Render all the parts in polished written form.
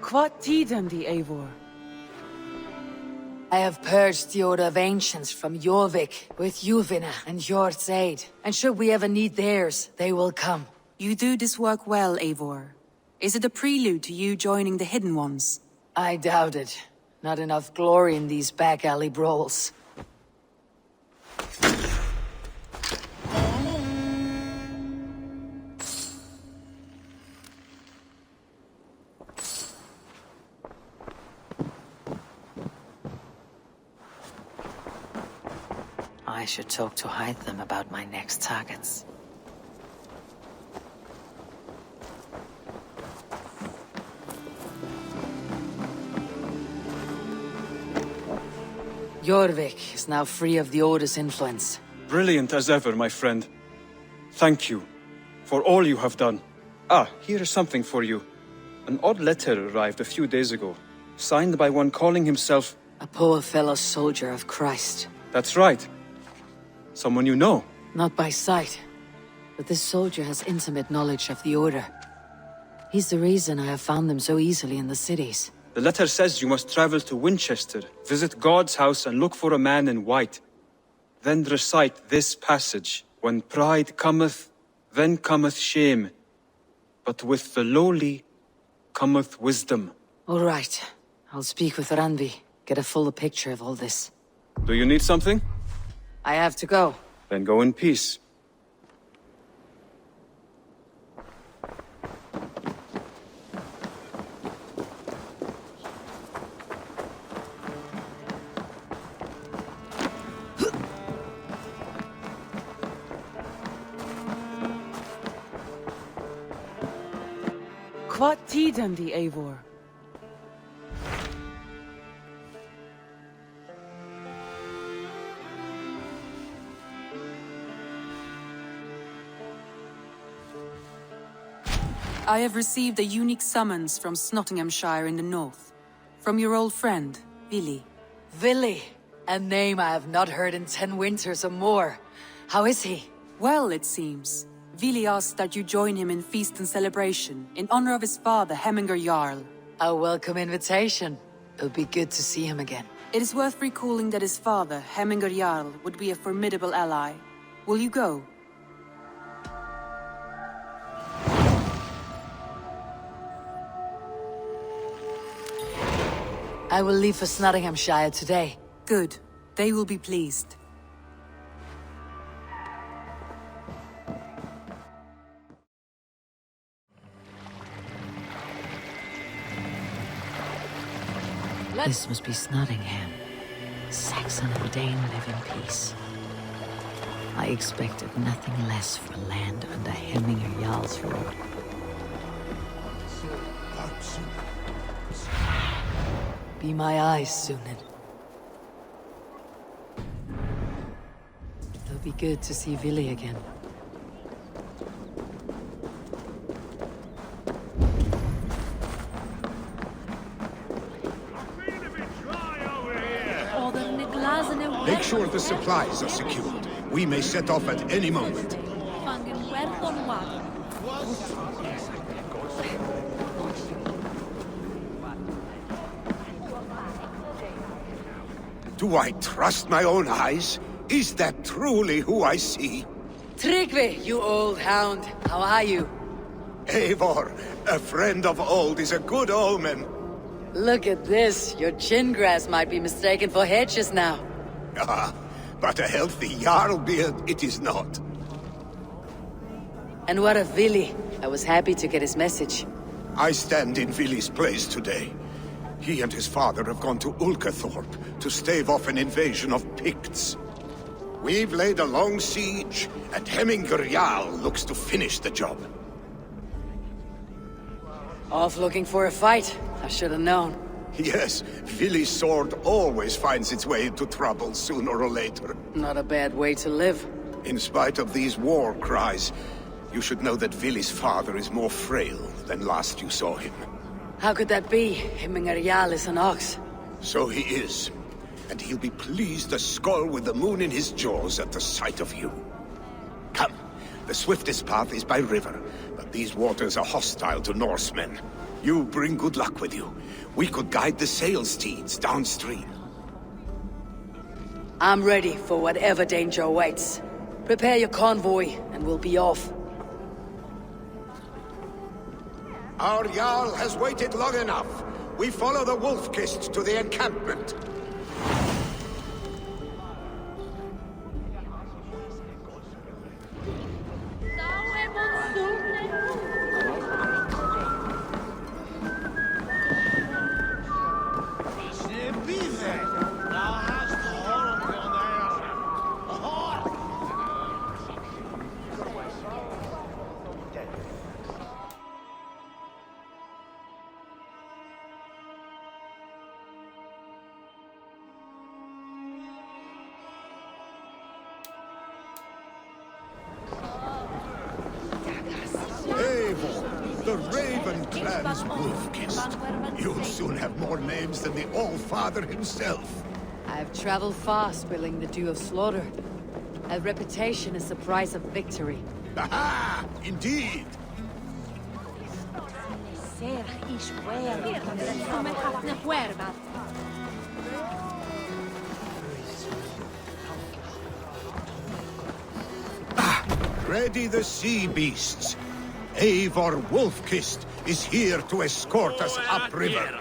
What tiden the Eivor? I have purged the Order of Ancients from Jorvik with Juvina and Hjort's aid. And should we ever need theirs, they will come. You do this work well, Eivor. Is it a prelude to you joining the Hidden Ones? I doubt it. Not enough glory in these back alley brawls. I should talk to Hytham about my next targets. Jorvik is now free of the Order's influence. Brilliant as ever, my friend. Thank you for all you have done. Ah, here is something for you. An odd letter arrived a few days ago, signed by one calling himself... A poor fellow soldier of Christ. That's right. Someone you know. Not by sight, but this soldier has intimate knowledge of the Order. He's the reason I have found them so easily in the cities. The letter says you must travel to Winchester, visit God's house and look for a man in white. Then recite this passage. When pride cometh, then cometh shame. But with the lowly cometh wisdom. All right. I'll speak with Randvi, get a fuller picture of all this. Do you need something? I have to go. Then go in peace. What tiden the Eivor? I have received a unique summons from Nottinghamshire in the north. From your old friend, Vili. Vili, a name I have not heard in 10 winters or more. How is he? Well, it seems. Vili asked that you join him in feast and celebration, in honor of his father, Hemminger Jarl. A welcome invitation. It'll be good to see him again. It is worth recalling that his father, Hemminger Jarl, would be a formidable ally. Will you go? I will leave for Nottinghamshire today. Good. They will be pleased. This must be Nottingham. Saxon and Dane live in peace. I expected nothing less for land under Hemminger Jarl's rule. Be my eyes, Sunan. It'll be good to see Vili again. Make sure the supplies are secured. We may set off at any moment. Do I trust my own eyes? Is that truly who I see? Tryggvi, you old hound. How are you? Eivor, a friend of old is a good omen. Look at this. Your chin grass might be mistaken for hedges now. Ah, but a healthy Jarl beard it is not. And what of Vili? I was happy to get his message. I stand in Vili's place today. He and his father have gone to Ulkathorpe to stave off an invasion of Picts. We've laid a long siege, and Hemminger Jarl looks to finish the job. Off looking for a fight. I should have known. Yes, Vili's sword always finds its way into trouble sooner or later. Not a bad way to live. In spite of these war cries, you should know that Vili's father is more frail than last you saw him. How could that be? Hemminger Jarl is an ox. So he is. And he'll be pleased as Skull with the moon in his jaws at the sight of you. Come, the swiftest path is by river, but these waters are hostile to Norsemen. You bring good luck with you. We could guide the sail steeds downstream. I'm ready for whatever danger awaits. Prepare your convoy, and we'll be off. Our Jarl has waited long enough. We follow the Wolf-Kist to the encampment. Eivor, the Raven Clan's Wolf-Kist. You'll soon have more names than the All-Father himself. I've traveled far, spilling the dew of slaughter. A reputation is the price of victory. Aha! Indeed! Ready the sea beasts. Eivor Wolf-Kist is here to escort us upriver.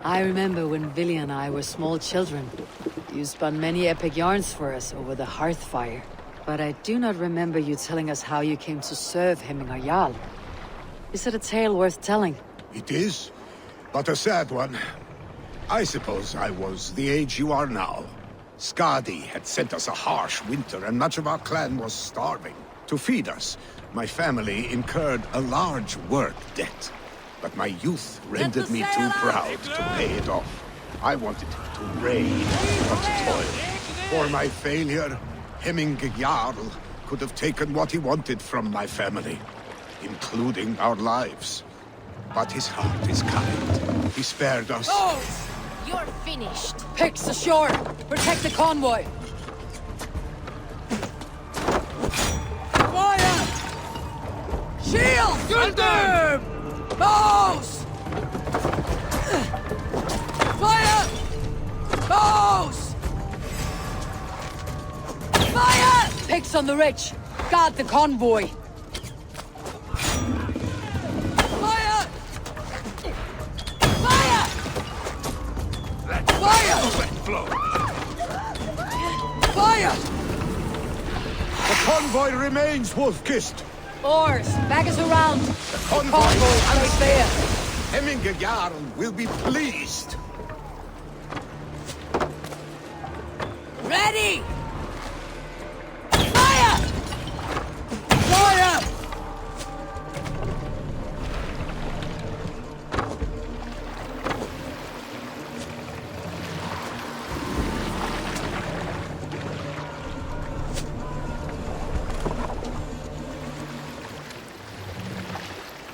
I remember when Vili and I were small children. You spun many epic yarns for us over the hearth fire. But I do not remember you telling us how you came to serve Hemminger Jarl. Is it a tale worth telling? It is, but a sad one. I suppose I was the age you are now. Skadi had sent us a harsh winter, and much of our clan was starving. To feed us, my family incurred a large work debt. But my youth rendered me too proud to pay it off. I wanted to reign, not to toil. For my failure, Hemminger Jarl could have taken what he wanted from my family, including our lives. But his heart is kind. He spared us. Oh! You're finished. Picks ashore! Protect the convoy! Fire! Shield! Get them! Bows! Fire! Bows! Fire! Picks on the rich! Guard the convoy! Fire! Fire! Fire! Fire! The convoy remains, Wolf-Kist. Oars! Back us around! The convoy Convoy, stay there! Hemminger Jarl will be pleased. Ready! Fire! Fire!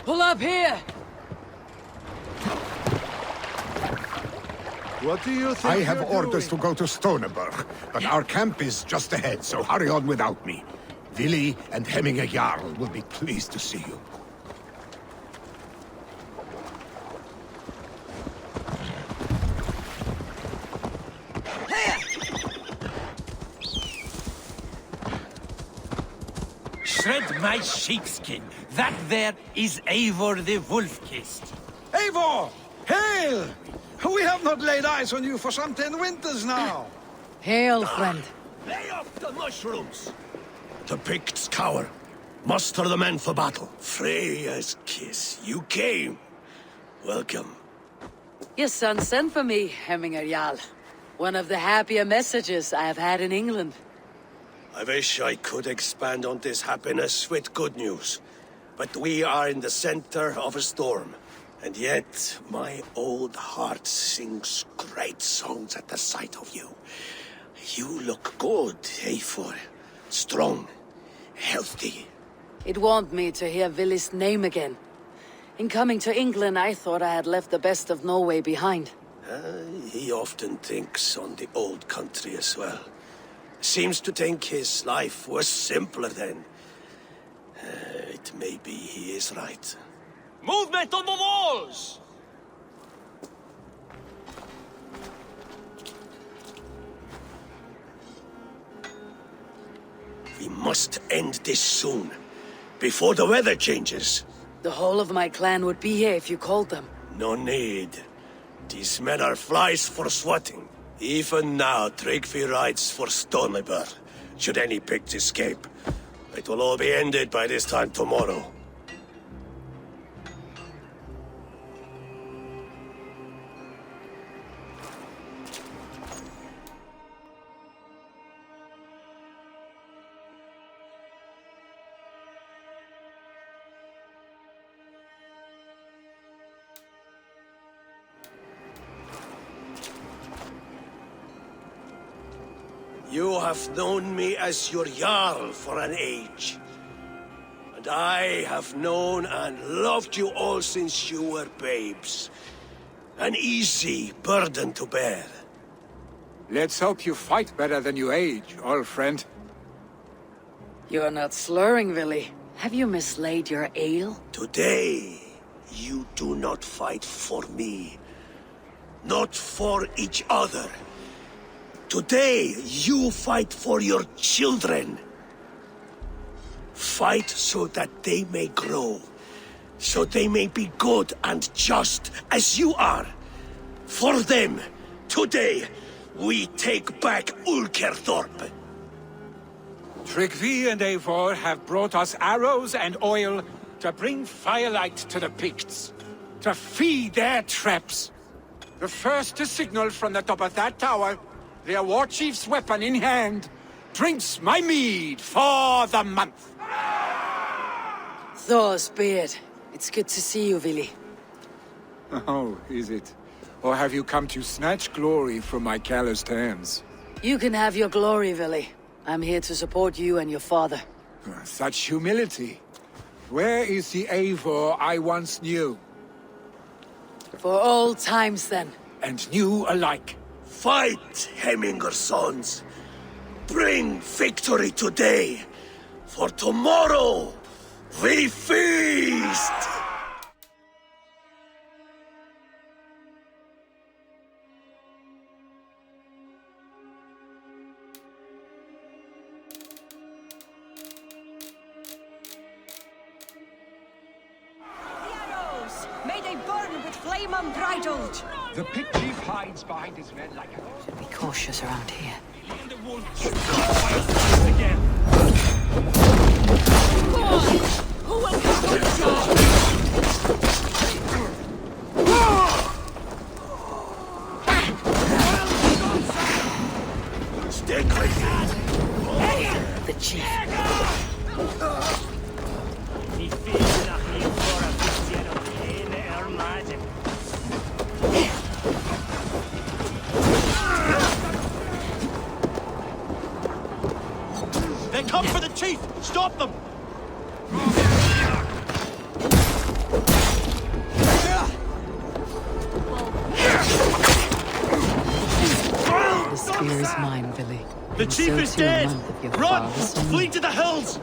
Pull up here! What do you think I have you're orders doing? to go to Stoneberg, but our camp is just ahead, so hurry on without me. Vili and Hemminger Jarl will be pleased to see you. Shred my sheepskin. That there is Eivor the Wolf-Kist. Eivor! Hail! We have not laid eyes on you for some 10 winters now. Hail, friend. Lay off the mushrooms. The Picts cower. Muster the men for battle. Freya's kiss. You came. Welcome. Your son sent for me, Hemminger Jarl. One of the happier messages I have had in England. I wish I could expand on this happiness with good news. But we are in the center of a storm. And yet, my old heart sings great songs at the sight of you. You look good, Eivor. Strong, healthy. It warmed me to hear Vili's name again. In coming to England, I thought I had left the best of Norway behind. He often thinks on the old country as well. Seems to think his life was simpler then. It may be he is right. Movement on the walls! We must end this soon, before the weather changes. The whole of my clan would be here if you called them. No need. These men are flies for swatting. Even now, Tryggvi rides for Stonebur. Should any Picts escape, it will all be ended by this time tomorrow. You have known me as your Jarl for an age. And I have known and loved you all since you were babes. An easy burden to bear. Let's hope you fight better than you age, old friend. You're not slurring, Villy. Have you mislaid your ale? Today, you do not fight for me. Not for each other. Today, you fight for your children. Fight so that they may grow. So they may be good and just as you are. For them, today, we take back Ulkerthorpe. Tryggvi and Eivor have brought us arrows and oil to bring firelight to the Picts, to feed their traps. The first to signal from the top of that tower, their war chief's weapon in hand, drinks my mead for the month. Thor's beard. It's good to see you, Villy. Oh, is it? Or have you come to snatch glory from my calloused hands? You can have your glory, Villy. I'm here to support you and your father. Such humility. Where is the Eivor I once knew? For old times, then. And new alike. Fight, Hemminger sons. Bring victory today. For tomorrow, we feast! May they burn with flame unbridled! The Pict chief hides behind his men like a... Be cautious around here. Again. Who will come for the job? Stay crazy! The chief. They come for the chief! Stop them! The spear is mine, Villy. The And chief so is too a dead! month of your Run! father's and Flee to the hills!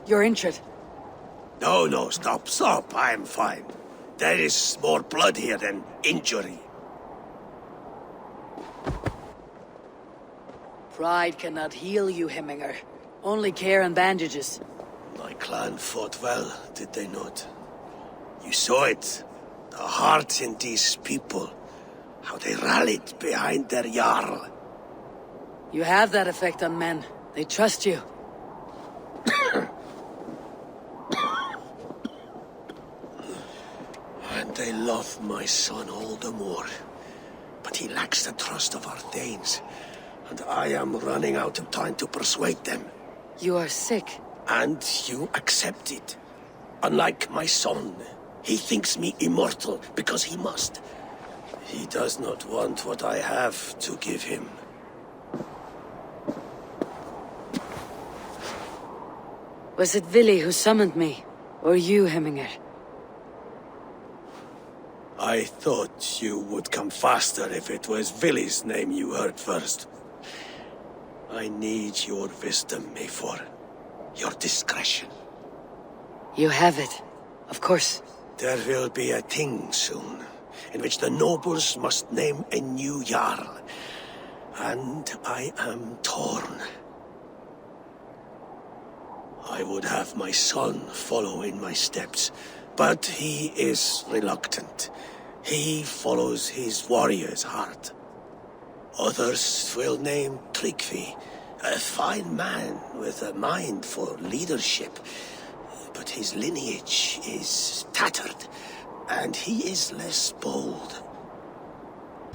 You're injured. No, stop. I'm fine. There is more blood here than injury. Pride cannot heal you, Hemminger. Only care and bandages. My clan fought well, did they not? You saw it. The heart in these people. How they rallied behind their Jarl. You have that effect on men. They trust you. And they love my son all the more. But he lacks the trust of our Danes. And I am running out of time to persuade them. You are sick. And you accept it. Unlike my son, he thinks me immortal because he must. He does not want what I have to give him. Was it Vili who summoned me? Or you, Hemminger? I thought you would come faster if it was Vili's name you heard first. I need your wisdom, Eivor. Your discretion. You have it. Of course. There will be a thing soon, in which the nobles must name a new Jarl. And I am torn. I would have my son follow in my steps, but he is reluctant. He follows his warrior's heart. Others will name Tryggvi, a fine man with a mind for leadership. But his lineage is tattered, and he is less bold.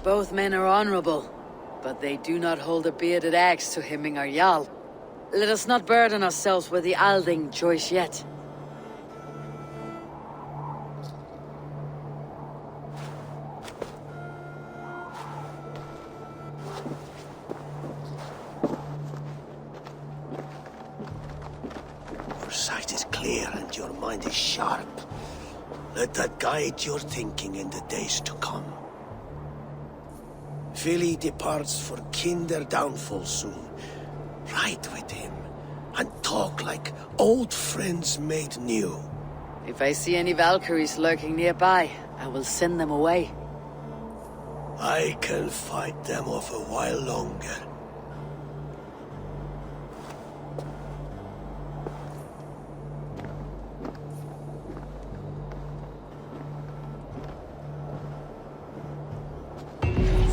Both men are honorable, but they do not hold a bearded axe to Hemminger Jarl. Let us not burden ourselves with the Alding choice yet. Your sight is clear and your mind is sharp. Let that guide your thinking in the days to come. Vili departs for Kinder downfall soon. Ride with him, and talk like old friends made new. If I see any Valkyries lurking nearby, I will send them away. I can fight them off a while longer.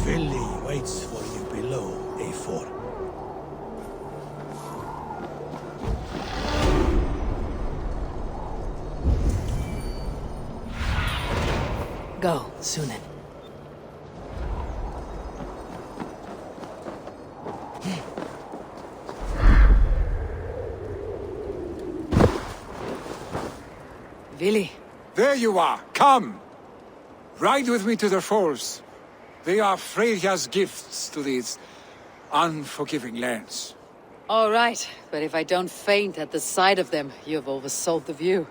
Vili waits for you below, Eivor. Go, Sunan. Vili. There you are. Come. Ride with me to the falls. They are Freya's gifts to these unforgiving lands. All right, but if I don't faint at the sight of them, you've oversold the view.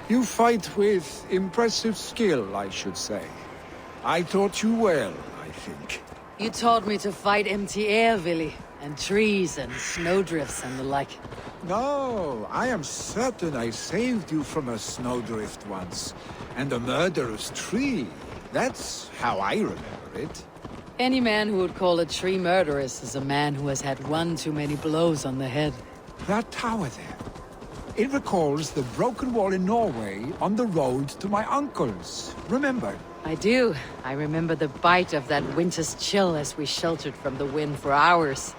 You fight with impressive skill, I should say. I taught you well, I think. You taught me to fight empty air, Vili, and trees and snowdrifts and the like. No, I am certain I saved you from a snowdrift once, and a murderous tree. That's how I remember it. Any man who would call a tree murderous is a man who has had one too many blows on the head. That tower there. It recalls the broken wall in Norway on the road to my uncle's. Remember? I do. I remember the bite of that winter's chill as we sheltered from the wind for hours.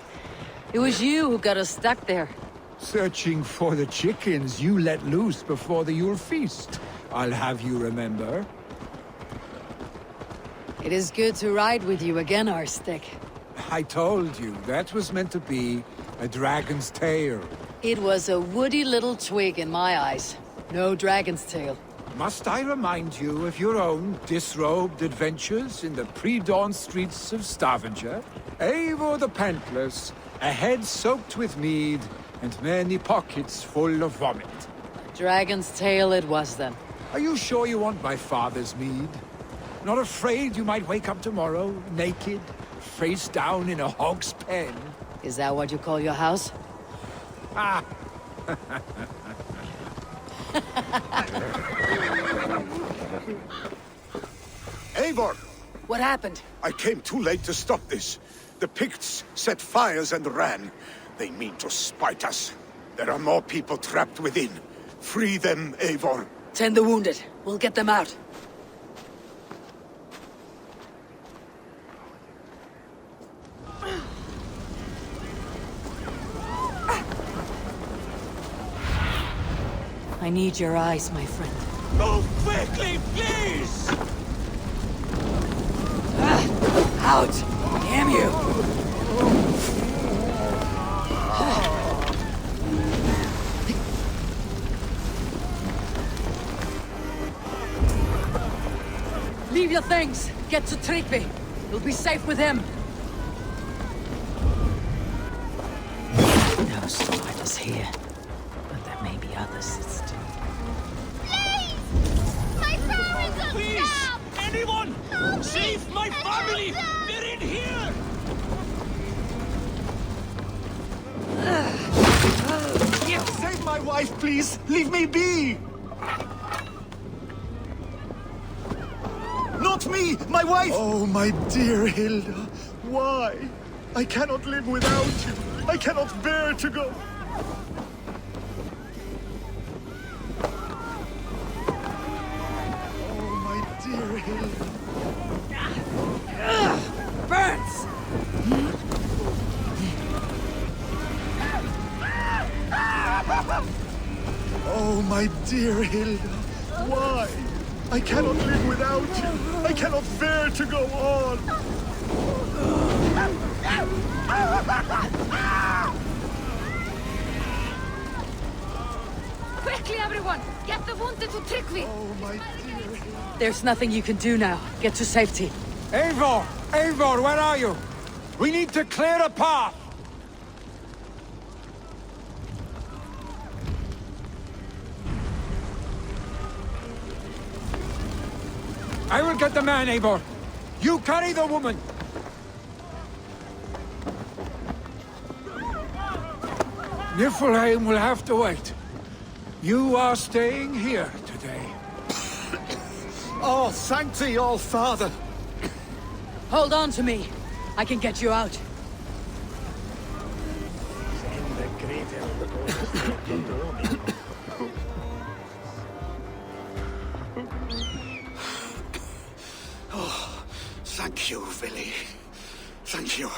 It was you who got us stuck there. Searching for the chickens you let loose before the Yule feast. I'll have you remember. It is good to ride with you again, Arstic. I told you, that was meant to be a dragon's tail. It was a woody little twig in my eyes. No dragon's tail. Must I remind you of your own disrobed adventures in the pre-dawn streets of Stavanger? Eivor the Pantless, a head soaked with mead, and many pockets full of vomit. Dragon's tail it was then. Are you sure you want my father's mead? Not afraid you might wake up tomorrow, naked, face down in a hog's pen? Is that what you call your house? Ah! Eivor! What happened? I came too late to stop this. The Picts set fires and ran. They mean to spite us. There are more people trapped within. Free them, Eivor. Tend the wounded. We'll get them out. I need your eyes, my friend. Move quickly, please! Out! Damn you! your things. Get to Tryggvi. You'll be safe with him. No spiders here, but there may be others that still. My parents are Please! stabbed! Anyone! Help me! Save my family! They're in here! Save my wife, please! Leave me be! Not me! My wife! Oh, my dear Hilda. Why? I cannot live without you. I cannot bear to go. Oh, my dear Hilda. Burns! Oh, my dear Hilda. Why? I cannot live without you. I cannot bear to go on. Quickly, everyone! Get the wounded to Tryggvi! Oh, my dear Hilda. There's nothing you can do now. Get to safety. Eivor! Eivor, where are you? We need to clear a path! I will get the man, Eivor. You carry the woman. Niflheim will have to wait. You are staying here today. Oh, thank thee, all Father. Hold on to me. I can get you out. Thank you, Vili. Thank you.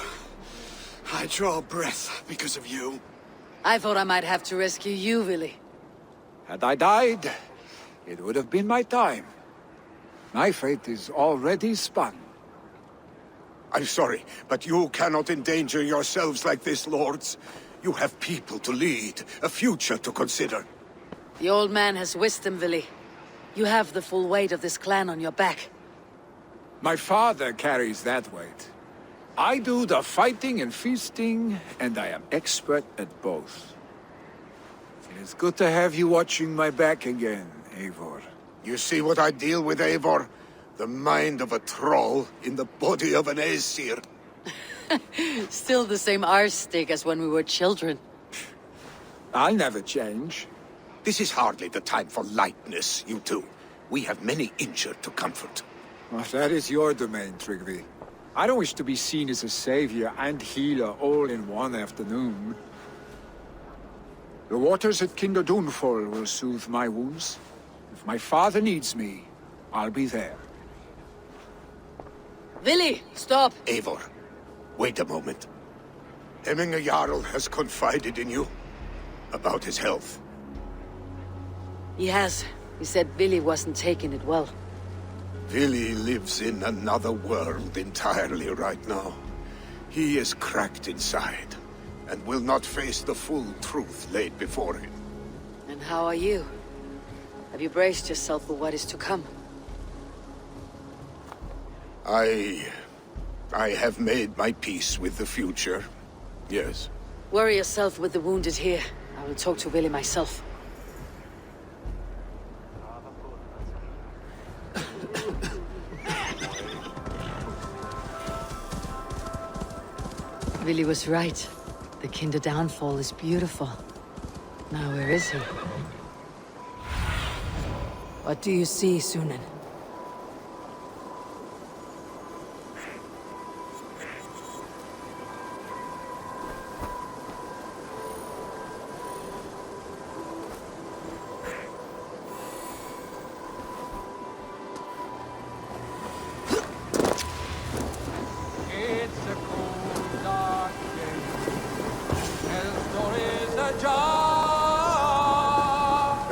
I draw breath because of you. I thought I might have to rescue you, Vili. Had I died, it would have been my time. My fate is already spun. I'm sorry, but you cannot endanger yourselves like this, lords. You have people to lead, a future to consider. The old man has wisdom, Vili. You have the full weight of this clan on your back. My father carries that weight. I do the fighting and feasting, and I am expert at both. It is good to have you watching my back again, Eivor. You see what I deal with, Eivor? The mind of a troll in the body of an Aesir. Still the same arse stick as when we were children. I'll never change. This is hardly the time for lightness, you two. We have many injured to comfort. Well, that is your domain, Tryggvi. I don't wish to be seen as a savior and healer all in one afternoon. The waters at Kinderdunfall will soothe my wounds. If my father needs me, I'll be there. Vili, stop! Eivor, wait a moment. Hemminger Jarl has confided in you about his health. He has. He said Vili wasn't taking it well. Vili lives in another world entirely right now. He is cracked inside, and will not face the full truth laid before him. And how are you? Have you braced yourself for what is to come? I have made my peace with the future, yes. Worry yourself with the wounded here. I will talk to Vili myself. Vili was right. The Kinder downfall is beautiful. Now where is he? What do you see, Sunan?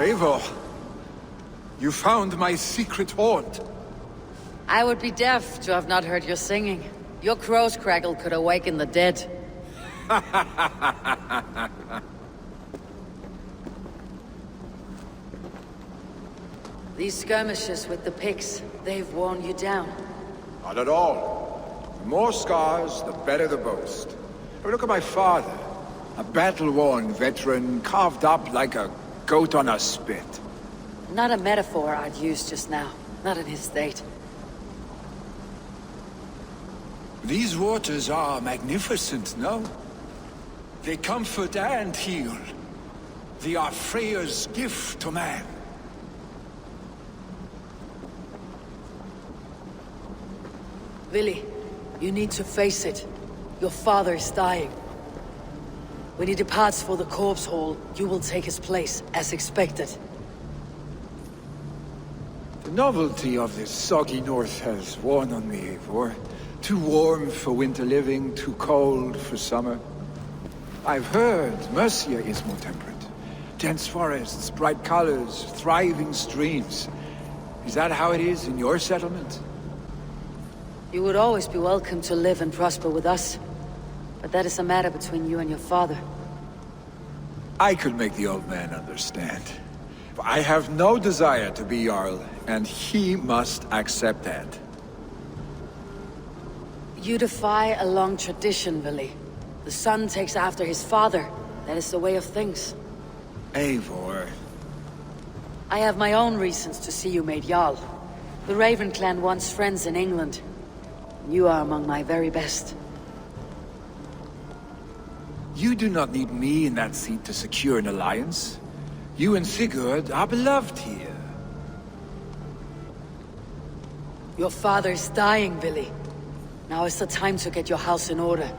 Eivor, you found my secret haunt. I would be deaf to have not heard your singing. Your crow's crackle could awaken the dead. These skirmishes with the Picts, they've worn you down. Not at all. The more scars, the better the boast. I mean, look at my father. A battle-worn veteran, carved up like a goat on a spit. Not a metaphor I'd use just now. Not in his state. These waters are magnificent, no? They comfort and heal. They are Freya's gift to man. Vili, you need to face it. Your father is dying. When he departs for the corpse hall, you will take his place, as expected. The novelty of this soggy north has worn on me, Eivor. Too warm for winter living, too cold for summer. I've heard Mercia is more temperate. Dense forests, bright colors, thriving streams. Is that how it is in your settlement? You would always be welcome to live and prosper with us. But that is a matter between you and your father. I could make the old man understand. I have no desire to be Jarl, and he must accept that. You defy a long tradition, Vili. The son takes after his father. That is the way of things. Eivor. I have my own reasons to see you made Jarl. The Raven clan wants friends in England. You are among my very best. You do not need me in that seat to secure an alliance. You and Sigurd are beloved here. Your father is dying, Vili. Now is the time to get your house in order.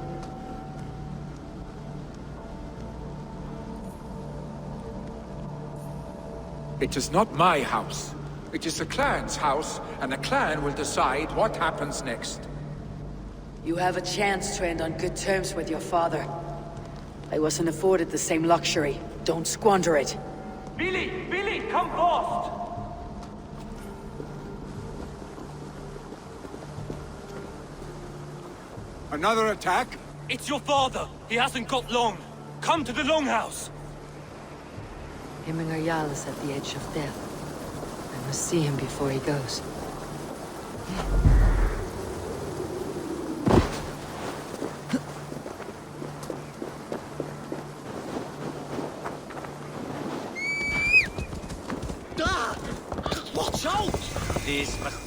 It is not my house. It is the clan's house, and the clan will decide what happens next. You have a chance to end on good terms with your father. I wasn't afforded the same luxury. Don't squander it. Billy, come fast! Another attack? It's your father. He hasn't got long. Come to the Longhouse. Hemminger Jarl is at the edge of death. I must see him before he goes. Watch out! This must...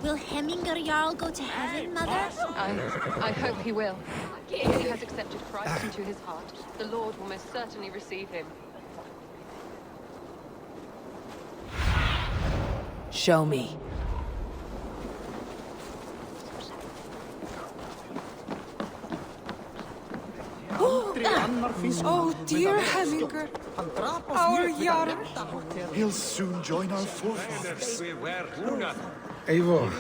Will Hemminger Jarl go to heaven, Mother? I hope he will. If he has accepted Christ into his heart, the Lord will most certainly receive him. Show me. Oh, dear Hemminger. Our Jarl. He'll soon join our forefathers. Eivor.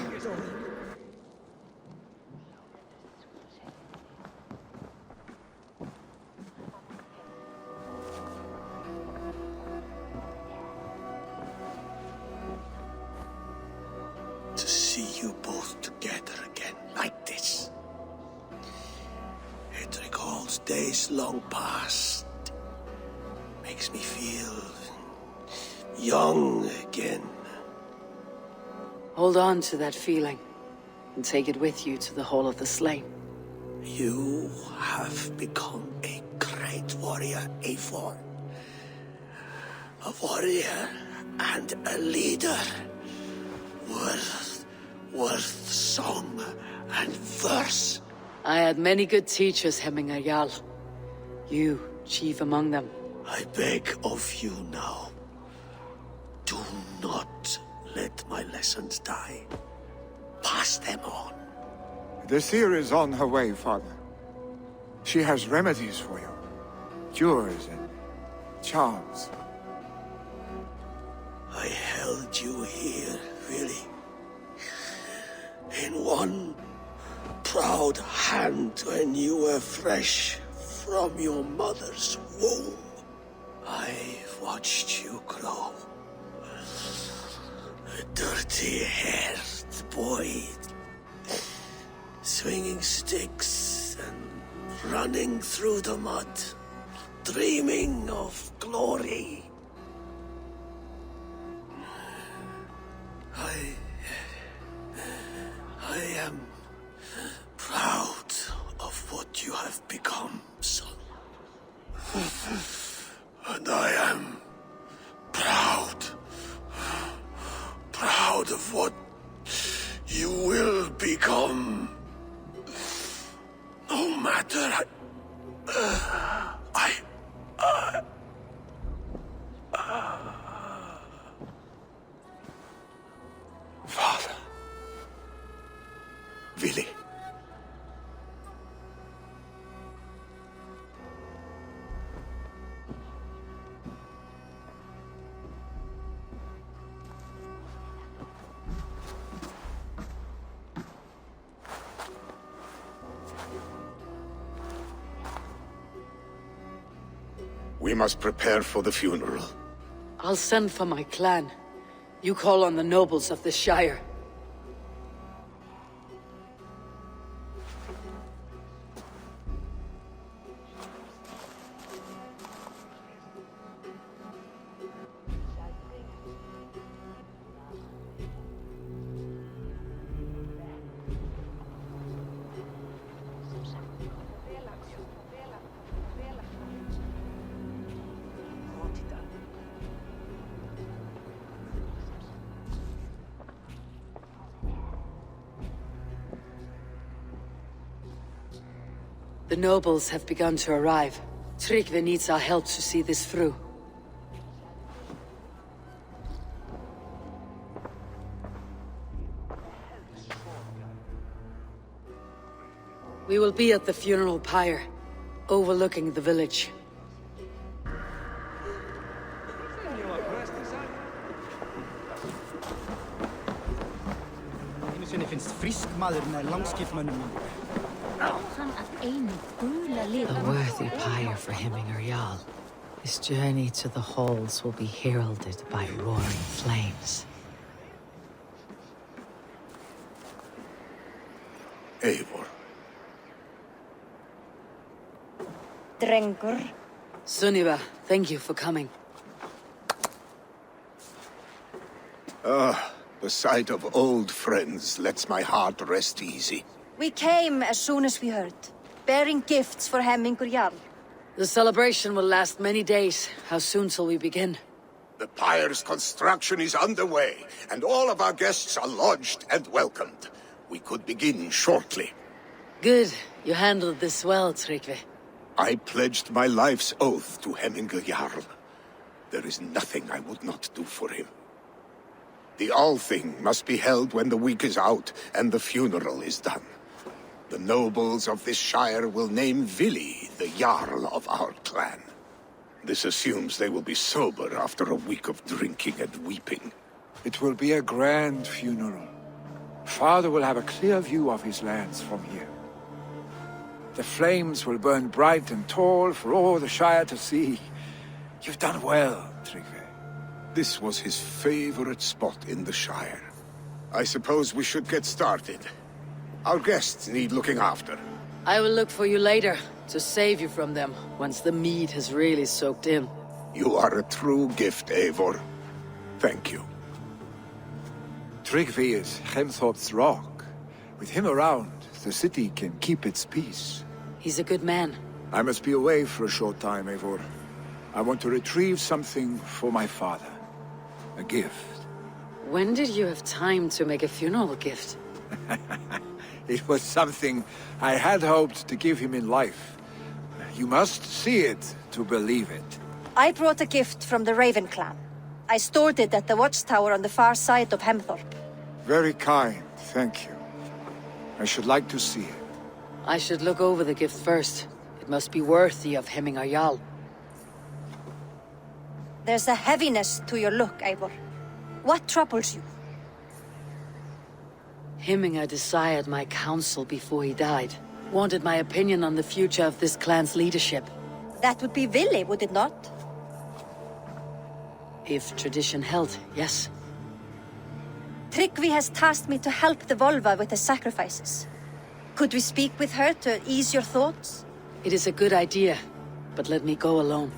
To see you both together again like this. It recalls days long past. Makes me feel young again. Hold on to that feeling, and take it with you to the Hall of the Slain. You have become a great warrior, Eivor. A warrior and a leader. Worth song and verse. I had many good teachers, Hemminger Jarl. You, chief among them. I beg of you now. Do not let my lessons die. Pass them on. The seer is on her way, Father. She has remedies for you. Cures and charms. I held you here, really. In one proud hand when you were fresh from your mother's womb. I've watched you grow. A dirty-haired boy, swinging sticks and running through the mud, dreaming of glory. I am proud of what you have become, son. And I am proud of what you will become. No matter Father. Vili. We must prepare for the funeral. I'll send for my clan. You call on the nobles of the Shire. The nobles have begun to arrive. Tryggvi needs our help to see this through. We will be at the funeral pyre, overlooking the village. A worthy pyre for Hemminger Jarl. His journey to the halls will be heralded by roaring flames. Eivor. Drengur. Sunniva, thank you for coming. The sight of old friends lets my heart rest easy. We came as soon as we heard, bearing gifts for Hemminger Jarl. The celebration will last many days. How soon till we begin? The pyre's construction is underway, and all of our guests are lodged and welcomed. We could begin shortly. Good. You handled this well, Tryggvi. I pledged my life's oath to Hemminger Jarl. There is nothing I would not do for him. The Althing must be held when the week is out and the funeral is done. The nobles of this shire will name Vili the Jarl of our clan. This assumes they will be sober after a week of drinking and weeping. It will be a grand funeral. Father will have a clear view of his lands from here. The flames will burn bright and tall for all the Shire to see. You've done well, Tryggvi. This was his favorite spot in the Shire. I suppose we should get started. Our guests need looking after. I will look for you later, to save you from them, once the mead has really soaked in. You are a true gift, Eivor. Thank you. Tryggvi is Hemthorpe's rock. With him around, the city can keep its peace. He's a good man. I must be away for a short time, Eivor. I want to retrieve something for my father. A gift. When did you have time to make a funeral gift? It was something I had hoped to give him in life. You must see it to believe it. I brought a gift from the Raven clan. I stored it at the watchtower on the far side of Hemthorpe. Very kind, thank you. I should like to see it. I should look over the gift first. It must be worthy of Hemminger Jarl. There's a heaviness to your look, Eivor. What troubles you? Hemminger desired my counsel before he died. Wanted my opinion on the future of this clan's leadership. That would be Vili, would it not? If tradition held, yes. Tryggvi has tasked me to help the Volva with the sacrifices. Could we speak with her to ease your thoughts? It is a good idea, but let me go alone.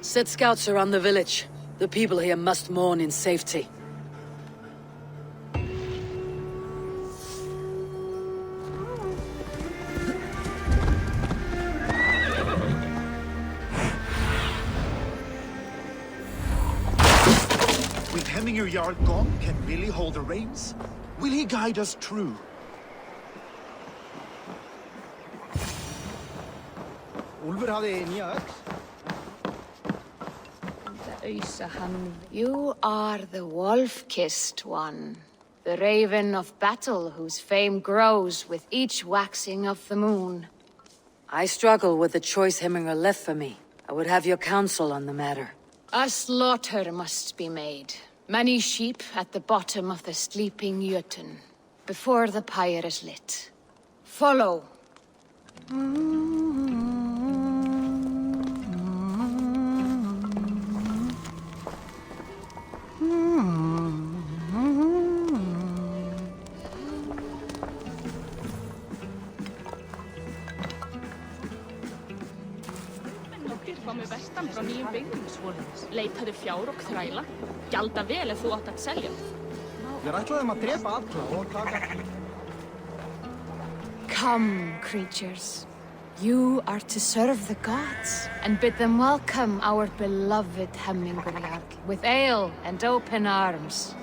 Set scouts around the village. The people here must mourn in safety. With Hemminger Jarl gone, can Billy hold the reins? Will he guide us true? You are the wolf-kissed one. The raven of battle whose fame grows with each waxing of the moon. I struggle with the choice Hemminger left for me. I would have your counsel on the matter. A slaughter must be made. Many sheep at the bottom of the sleeping Jötun, before the pyre is lit. Follow. Komu vestan frá nýjum byggðum svoleiðis. Leitaðu fjár og þræla. Gjalda vel ef þú átt að selja. Ég ætlaði að drepa alla og taka... Come, creatures. You are to serve the gods, and bid them welcome our beloved Hemminger Jarl with ale and open arms.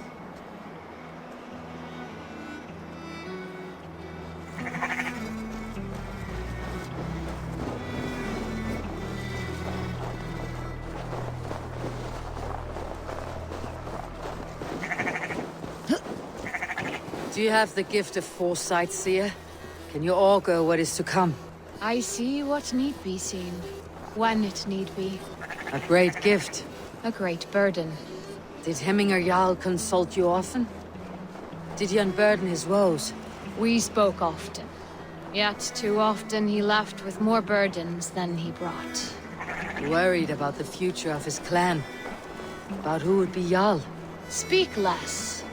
Do you have the gift of foresight, seer? Can you augur what is to come? I see what need be seen, when it need be. A great gift. A great burden. Did Hemminger Jarl consult you often? Did he unburden his woes? We spoke often. Yet too often he left with more burdens than he brought. Worried about the future of his clan. About who would be Jarl. Speak less,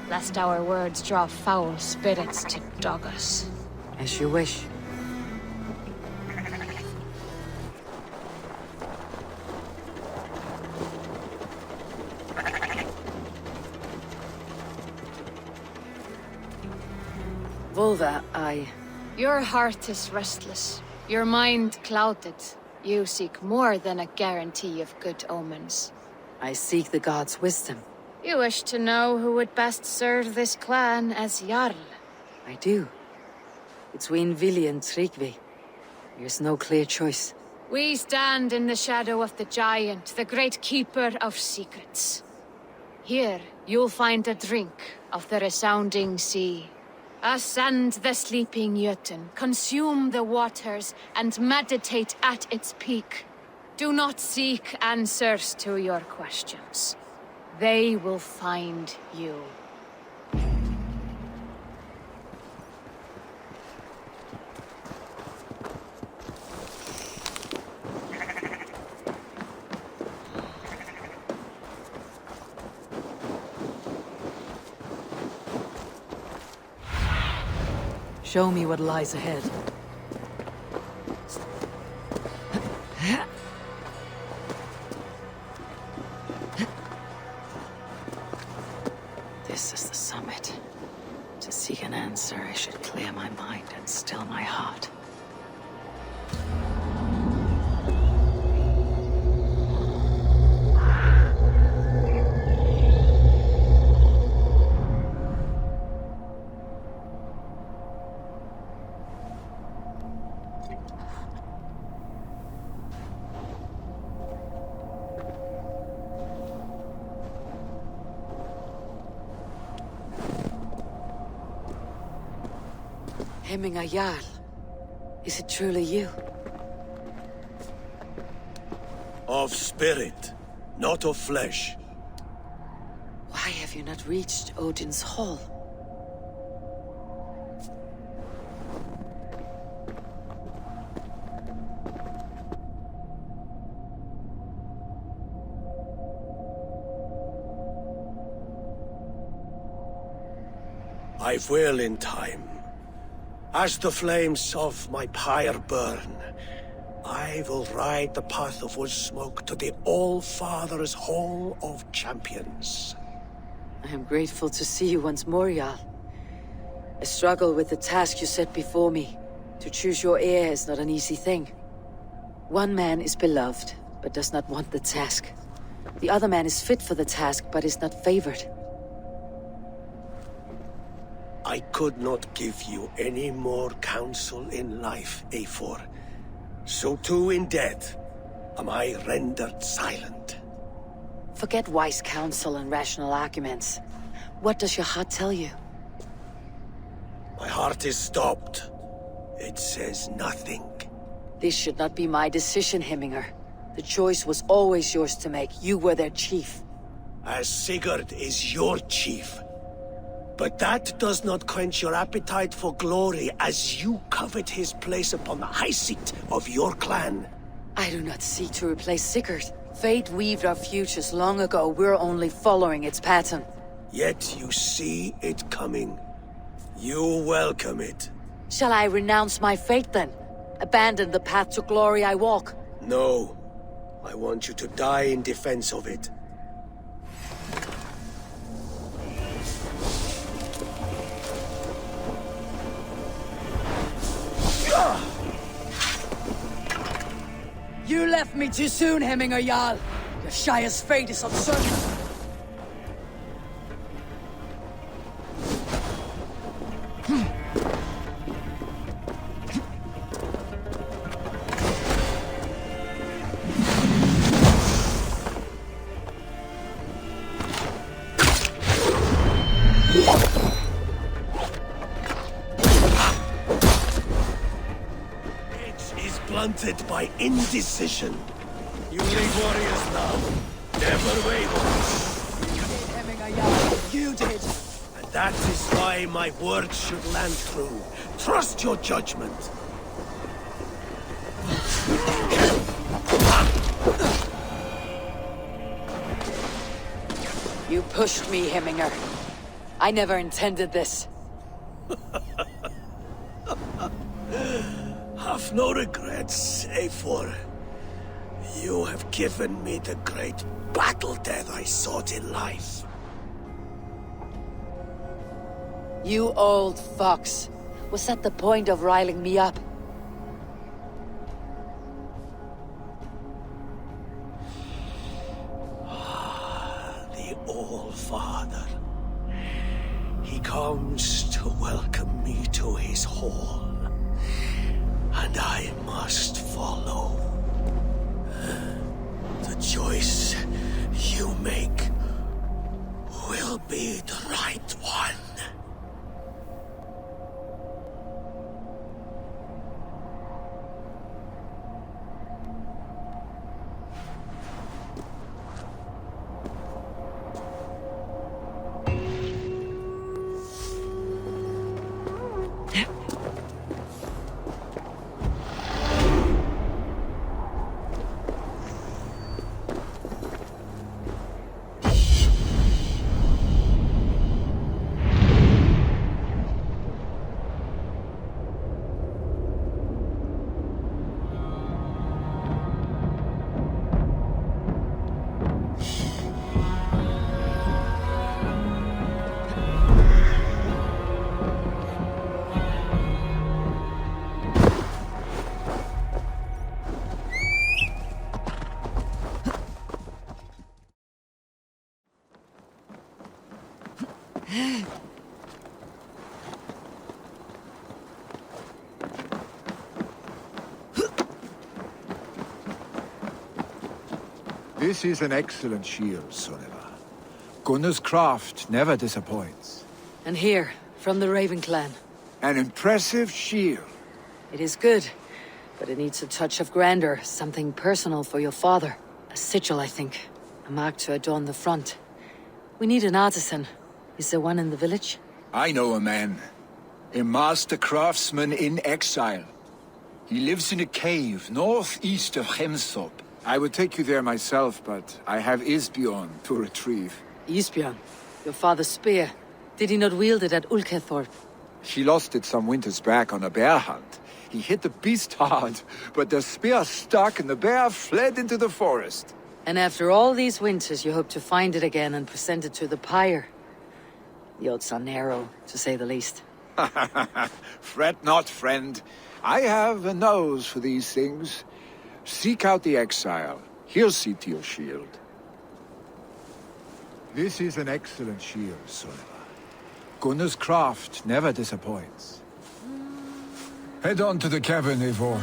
lest our words draw foul spirits to dog us. As you wish. Volva, Your heart is restless. Your mind clouded. You seek more than a guarantee of good omens. I seek the gods' wisdom. You wish to know who would best serve this clan as Jarl. I do. Between Vili and Tryggvi, there's no clear choice. We stand in the shadow of the giant, the great keeper of secrets. Here, you'll find a drink of the resounding sea. Ascend the sleeping Jötun, consume the waters, and meditate at its peak. Do not seek answers to your questions. They will find you. Show me what lies ahead. This is the summit. To seek an answer, I should clear my mind and still my heart. Hemminger Jarl, is it truly you? Of spirit, not of flesh. Why have you not reached Odin's Hall? I will in time. As the flames of my pyre burn, I will ride the path of wood smoke to the All-Father's Hall of Champions. I am grateful to see you once more, Jarl. I struggle with the task you set before me. To choose your heir is not an easy thing. One man is beloved, but does not want the task. The other man is fit for the task, but is not favored. I could not give you any more counsel in life, Eivor. So too in death am I rendered silent. Forget wise counsel and rational arguments. What does your heart tell you? My heart is stopped. It says nothing. This should not be my decision, Hemminger. The choice was always yours to make. You were their chief. As Sigurd is your chief. But that does not quench your appetite for glory as you covet his place upon the high seat of your clan. I do not seek to replace Sigurd. Fate weaved our futures long ago. We're only following its pattern. Yet you see it coming. You welcome it. Shall I renounce my fate then? Abandon the path to glory I walk? No. I want you to die in defense of it. You left me too soon, Hemminger Jarl. Your Shire's fate is uncertain. Blunted by indecision. You lead warriors now. Never waver. You did, Hemminger Jarl. You did. And that is why my words should land true. Trust your judgment. You pushed me, Hemminger. I never intended this. Have no regrets, Eivor. You have given me the great battle death I sought in life. You old fox. Was that the point of riling me up? The All-Father. He comes to welcome me to his hall. And I must follow. The choice you make will be the right one. This is an excellent shield, Soneva. Gunnar's craft never disappoints. And here, from the Raven clan. An impressive shield. It is good, but it needs a touch of grandeur, something personal for your father. A sigil, I think. A mark to adorn the front. We need an artisan. Is there one in the village? I know a man. A master craftsman in exile. He lives in a cave northeast of Hemthorpe. I would take you there myself, but I have Isbjorn to retrieve. Isbjorn? Your father's spear? Did he not wield it at Ulkathorpe? She lost it some winters back on a bear hunt. He hit the beast hard, but the spear stuck and the bear fled into the forest. And after all these winters, you hope to find it again and present it to the pyre. The odds are narrow, to say the least. Fret not, friend. I have a nose for these things. Seek out the exile. He'll see to your shield. This is an excellent shield, Sullivan. Gunnar's craft never disappoints. Head on to the cavern, Eivor.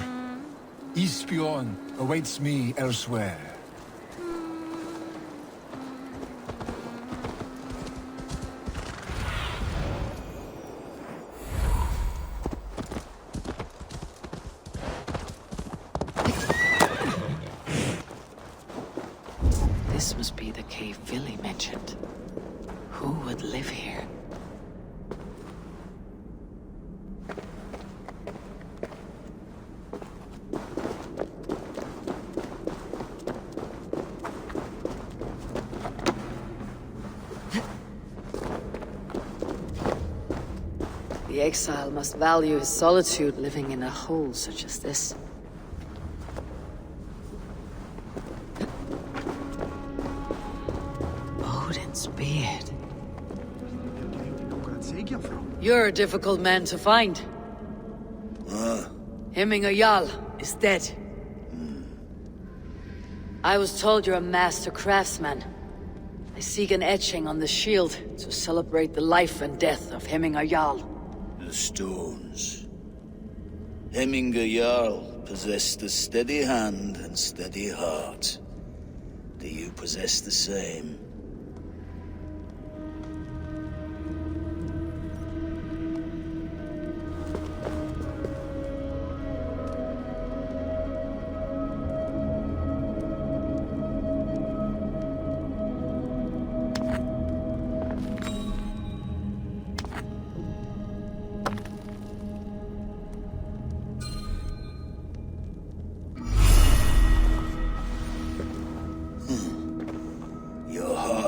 Eastbjorn awaits me elsewhere. This must be the cave Vili mentioned. Who would live here? The exile must value his solitude living in a hole such as this. Odin's beard. You're a difficult man to find. Hemminger Jarl is dead. I was told you're a master craftsman. I seek an etching on the shield to celebrate the life and death of Hemminger Jarl. The stones. Hemminger Jarl possessed a steady hand and steady heart. Do you possess the same?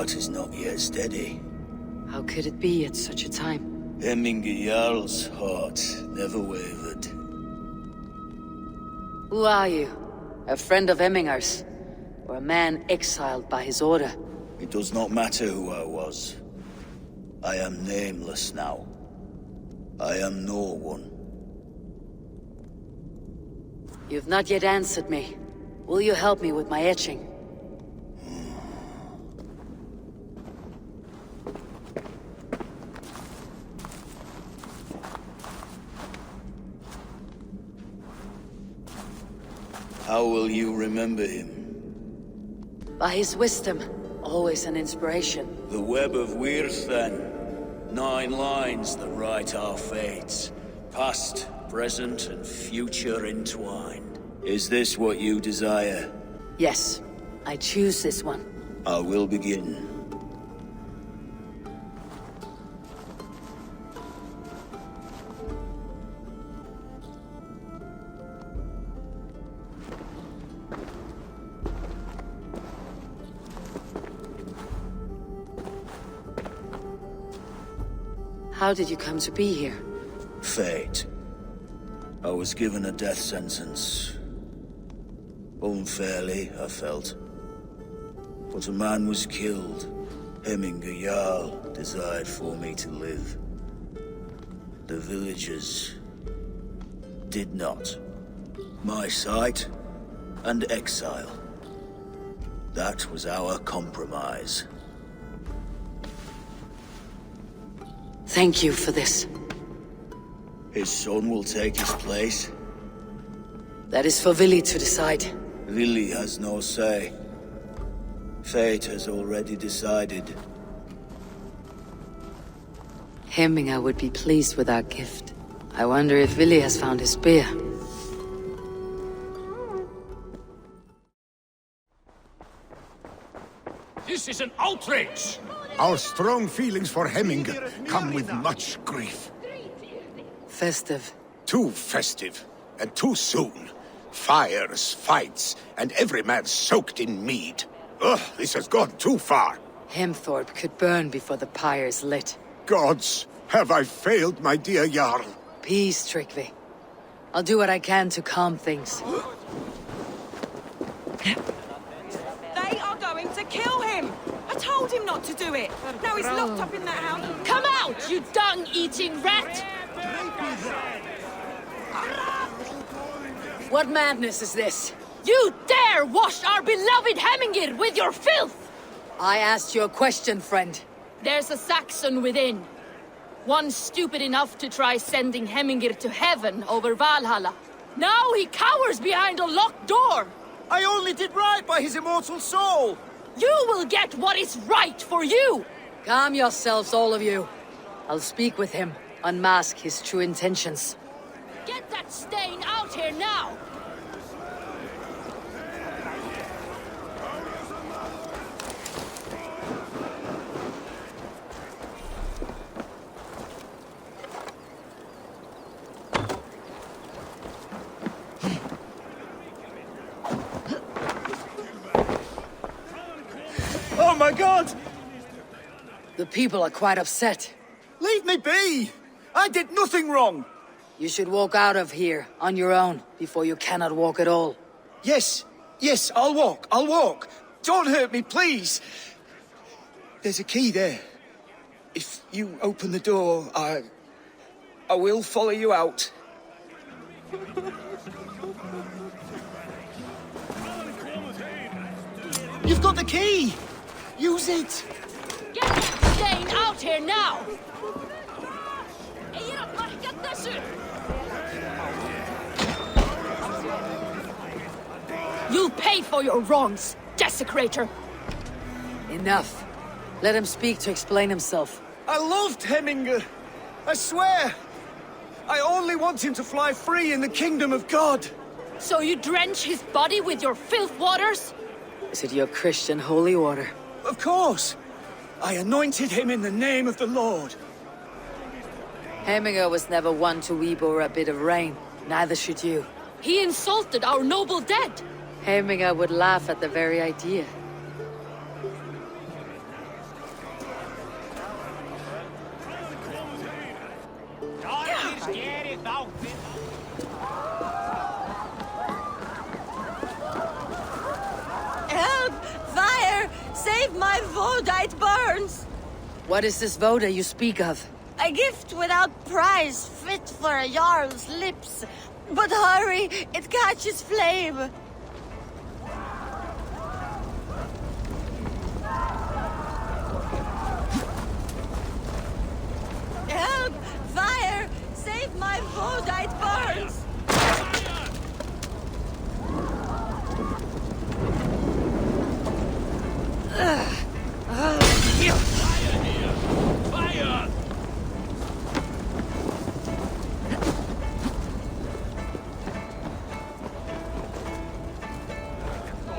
Is not yet steady. How could it be at such a time? Hemminger Jarl's heart never wavered. Who are you? A friend of Hemminger's? Or a man exiled by his order? It does not matter who I was. I am nameless now. I am no one. You've not yet answered me. Will you help me with my etching? How will you remember him? By his wisdom, always an inspiration. The web of Wirth, then. 9 lines that write our fates. Past, present, and future entwined. Is this what you desire? Yes, I choose this one. I will begin. How did you come to be here? Fate. I was given a death sentence. Unfairly, I felt. But a man was killed. Hemminger Jarl desired for me to live. The villagers did not. My sight and exile. That was our compromise. Thank you for this. His son will take his place. That is for Vili to decide. Vili has no say. Fate has already decided. Hemminger would be pleased with our gift. I wonder if Vili has found his spear. This is an outrage! Our strong feelings for Hemminger come with much grief. Festive. Too festive, and too soon. Fires, fights, and every man soaked in mead. Ugh, this has gone too far. Hemthorpe could burn before the pyre's lit. Gods, have I failed my dear Jarl? Peace, Tryggvi. I'll do what I can to calm things. They are going to kill him! I told him not to do it! Now he's locked up in that house. Come out, you dung-eating rat! What madness is this? You dare wash our beloved Hemmingr with your filth! I asked you a question, friend. There's a Saxon within. One stupid enough to try sending Hemmingr to heaven over Valhalla. Now he cowers behind a locked door! I only did right by his immortal soul! You will get what is right for you! Calm yourselves, all of you. I'll speak with him, unmask his true intentions. Get that stain out here now! Oh my god! The people are quite upset. Leave me be! I did nothing wrong! You should walk out of here on your own before you cannot walk at all. Yes, I'll walk. Don't hurt me, please! There's a key there. If you open the door, I will follow you out. You've got the key! Use it! Get that stain out here now! You'll pay for your wrongs, desecrator! Enough. Let him speak to explain himself. I loved Hemmingr. I swear. I only want him to fly free in the kingdom of God. So you drench his body with your filth waters? Is it your Christian holy order? Of course. I anointed him in the name of the Lord. Hemmingr was never one to weep over a bit of rain. Neither should you. He insulted our noble dead. Hemmingr would laugh at the very idea. Help! Fire! Save my Voda, it burns! What is this Voda you speak of? A gift without price, fit for a Jarl's lips. But hurry, it catches flame. Help! Fire! Save my Voda, it burns! Fire!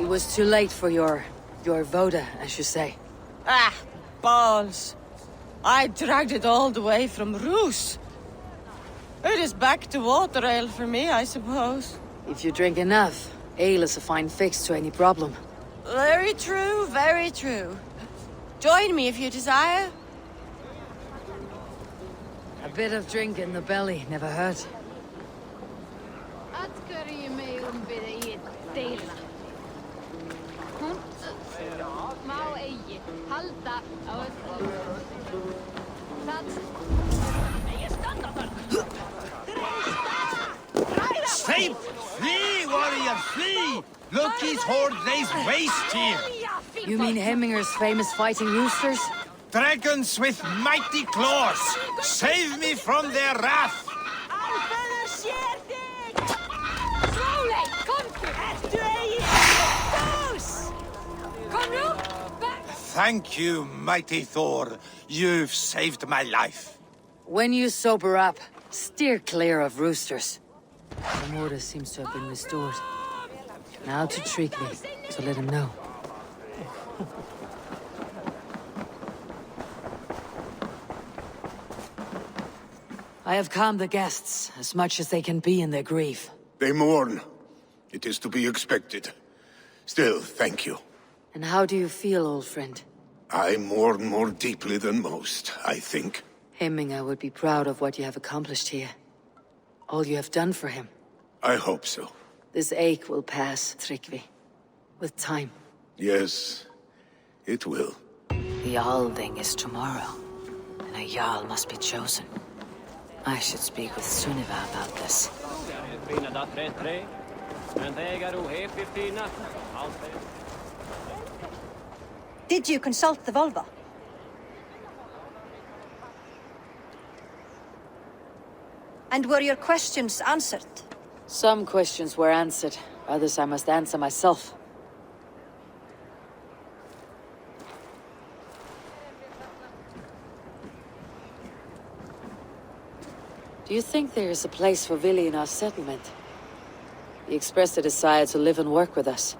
It was too late for your Voda, as you say. Ah, balls. I dragged it all the way from Roos. It is back to water ale for me, I suppose. If you drink enough, ale is a fine fix to any problem. Very true, very true. Join me if you desire. A bit of drink in the belly never hurt. Escape! Flee, warrior, flee! Look, his horde lays waste here. You mean Hemminger's famous fighting roosters? Dragons with mighty claws! Save me from their wrath! Thank you, mighty Thor. You've saved my life. When you sober up, steer clear of roosters. The order seems to have been restored. Now to Tryggvi, so let him know. I have calmed the guests as much as they can be in their grief. They mourn. It is to be expected. Still, thank you. And how do you feel, old friend? I mourn more deeply than most, I think. Hemminger would be proud of what you have accomplished here. All you have done for him. I hope so. This ache will pass, Tryggvi. With time. Yes, it will. The Alding is tomorrow, and a Jarl must be chosen. I should speak with Sunniva about this. Did you consult the Volva? And were your questions answered? Some questions were answered. Others I must answer myself. Do you think there is a place for Vili in our settlement? He expressed a desire to live and work with us.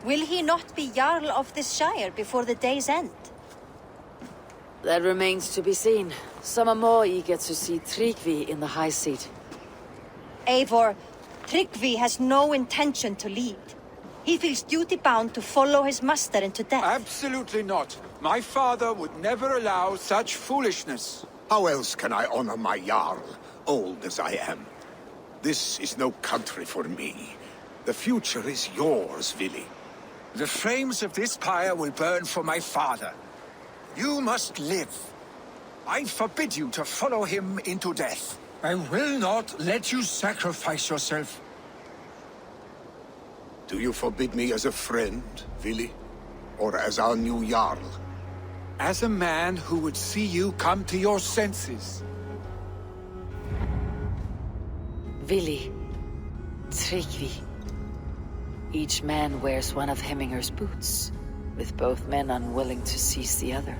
Will he not be Jarl of this Shire before the day's end? That remains to be seen. Some are more eager to see Tryggvi in the high seat. Eivor, Tryggvi has no intention to lead. He feels duty-bound to follow his master into death. Absolutely not. My father would never allow such foolishness. How else can I honor my Jarl, old as I am? This is no country for me. The future is yours, Vili. The flames of this pyre will burn for my father. You must live. I forbid you to follow him into death. I will not let you sacrifice yourself. Do you forbid me as a friend, Vili? Or as our new Jarl? As a man who would see you come to your senses. Vili. Tryggvi. Each man wears one of Hemminger's boots, with both men unwilling to seize the other.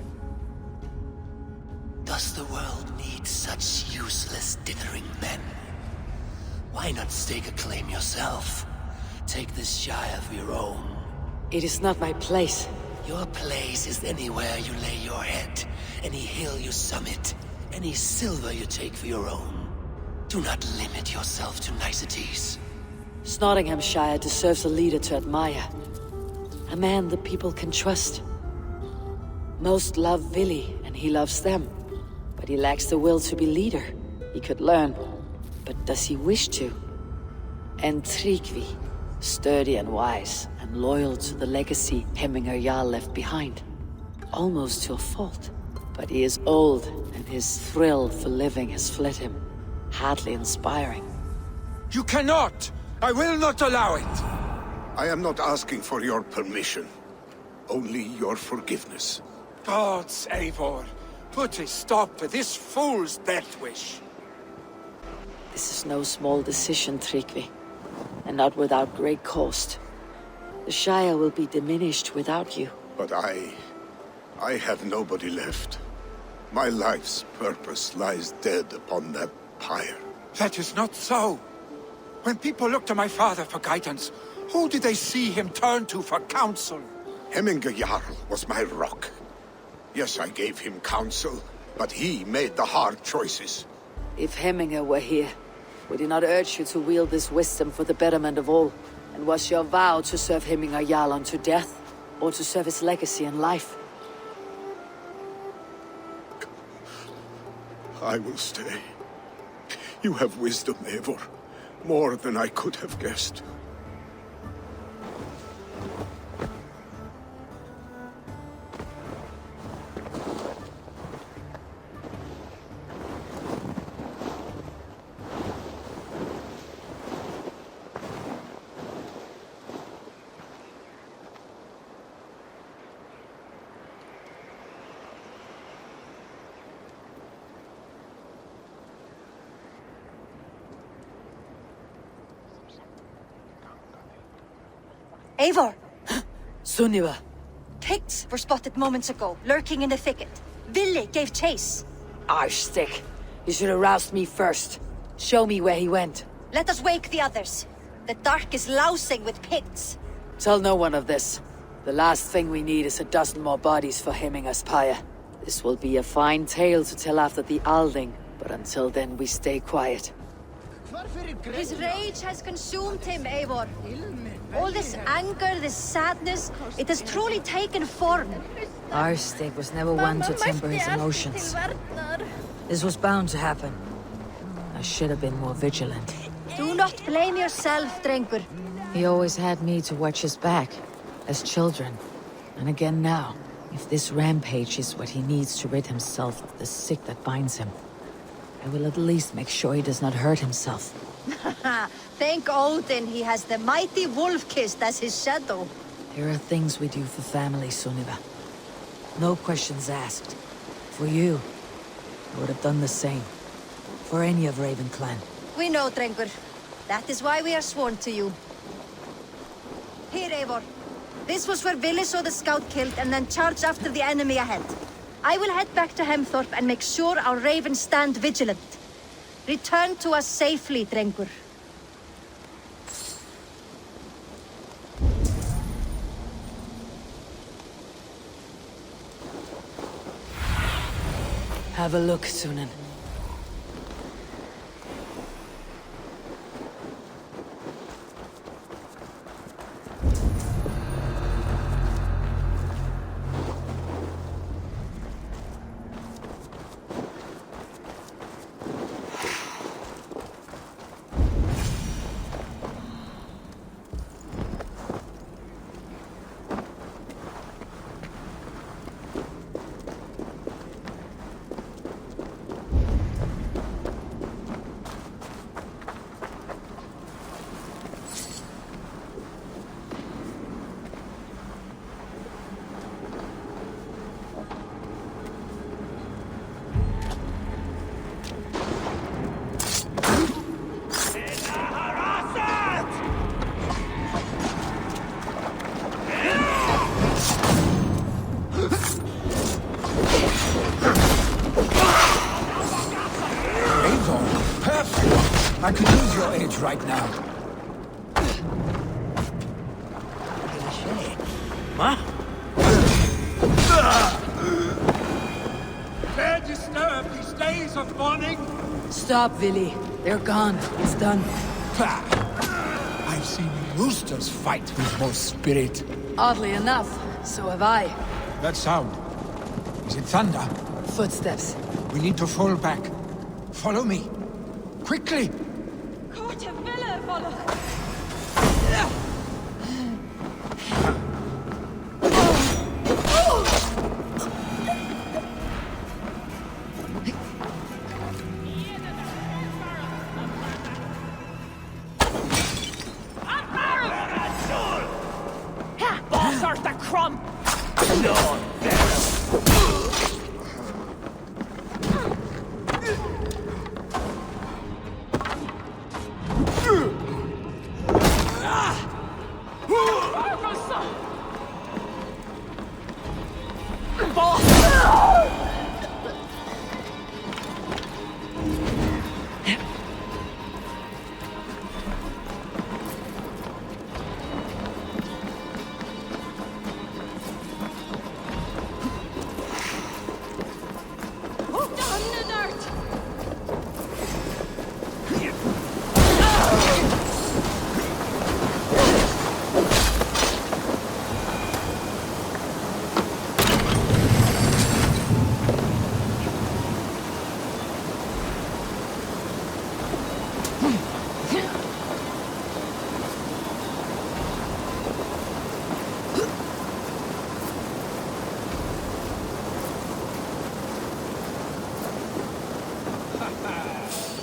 Does the world need such useless, dithering men? Why not stake a claim yourself? Take this Shire of your own. It is not my place. Your place is anywhere you lay your head, any hill you summit, any silver you take for your own. Do not limit yourself to niceties. Nottinghamshire deserves a leader to admire. A man the people can trust. Most love Vili, and he loves them. But he lacks the will to be leader. He could learn, but does he wish to? And Tryggvi, sturdy and wise, and loyal to the legacy Hemminger Jarl left behind. Almost to a fault. But he is old, and his thrill for living has fled him. Hardly inspiring. You cannot! I will not allow it! I am not asking for your permission. Only your forgiveness. Gods, Eivor, put a stop to this fool's death wish. This is no small decision, Tryggvi. And not without great cost. The Shire will be diminished without you. But I have nobody left. My life's purpose lies dead upon that pyre. That is not so. When people look to my father for guidance, who did they see him turn to for counsel? Hemminger Jarl was my rock. Yes, I gave him counsel, but he made the hard choices. If Hemminger were here, would he not urge you to wield this wisdom for the betterment of all? And was your vow to serve Hemminger Jarl unto death, or to serve his legacy in life? I will stay. You have wisdom, Eivor. More than I could have guessed. Eivor! Sunniva! Picts were spotted moments ago, lurking in the thicket. Vili gave chase. Arstick! You should have roused me first. Show me where he went. Let us wake the others. The dark is lousing with Picts. Tell no one of this. The last thing we need is a dozen more bodies for Hemminger's pyre. This will be a fine tale to tell after the Alding, but until then we stay quiet. His rage has consumed him, Eivor. All this anger, this sadness, it has truly taken form. Arstick was never one to temper his emotions. This was bound to happen. I should have been more vigilant. Do not blame yourself, Drengur. He always had me to watch his back, as children. And again now, if this rampage is what he needs to rid himself of the sick that binds him, I will at least make sure he does not hurt himself. Thank Odin he has the mighty Wolf-Kissed as his shadow. There are things we do for family, Sunniva. No questions asked. For you, I would have done the same. For any of Raven clan. We know, Drengur. That is why we are sworn to you. Here, Eivor. This was where Vili saw the scout killed and then charged after the enemy ahead. I will head back to Hemthorpe and make sure our ravens stand vigilant. Return to us safely, Drengur. Have a look, Sunan. I could use your aid right now. Fair disturbed these days of mourning. Stop, Vili. They're gone. It's done. I've seen roosters fight with more spirit. Oddly enough, so have I. That sound. Is it thunder? Footsteps. We need to fall back. Follow me. Quickly!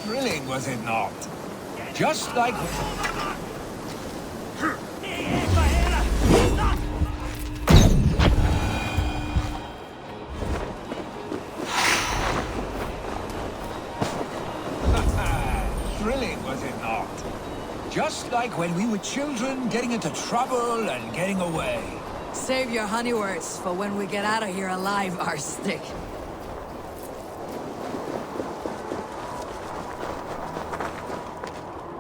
Thrilling, was it not? Just like... Thrilling, was it not? Just like when we were children, getting into trouble and getting away. Save your honey words for when we get out of here alive, our stick.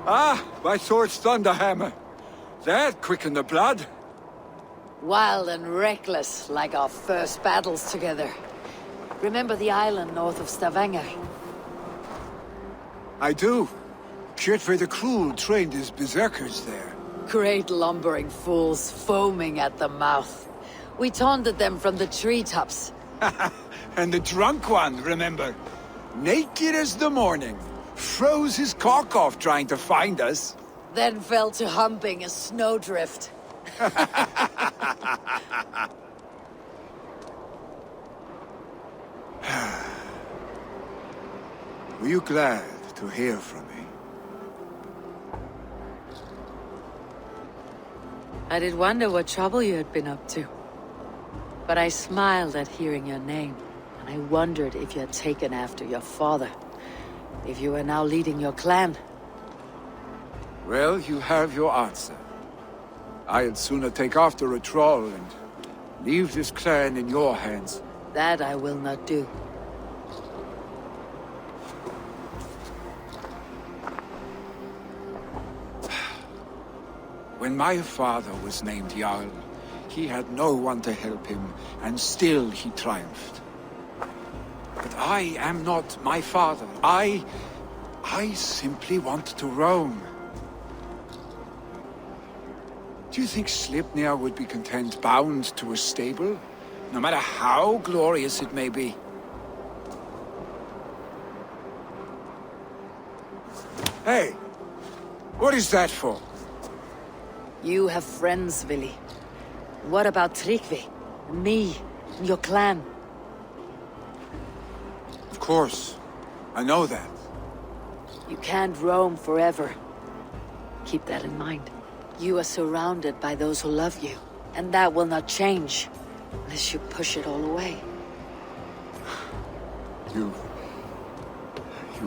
Ah, my sword's thunderhammer. That quickened the blood. Wild and reckless, like our first battles together. Remember the island north of Stavanger? I do. Kjotve the Cruel trained his berserkers there. Great lumbering fools, foaming at the mouth. We taunted them from the treetops. And the drunk one, remember? naked as the morning, froze his cock off trying to find us. Then fell to humping a snowdrift. Were you glad to hear from me? I did wonder what trouble you had been up to. But I smiled at hearing your name, and I wondered if you had taken after your father. If you were now leading your clan. Well, you have your answer. I'd sooner take after a troll and leave this clan in your hands. That I will not do. When my father was named Jarl, he had no one to help him, and still he triumphed. But I am not my father. I simply want to roam. Do you think Sleipnir would be content bound to a stable, no matter how glorious it may be? Hey, what is that for? You have friends, Vili. What about Tryggvi, and me, and your clan? Of course. I know that. You can't roam forever. Keep that in mind. You are surrounded by those who love you, and that will not change unless you push it all away. You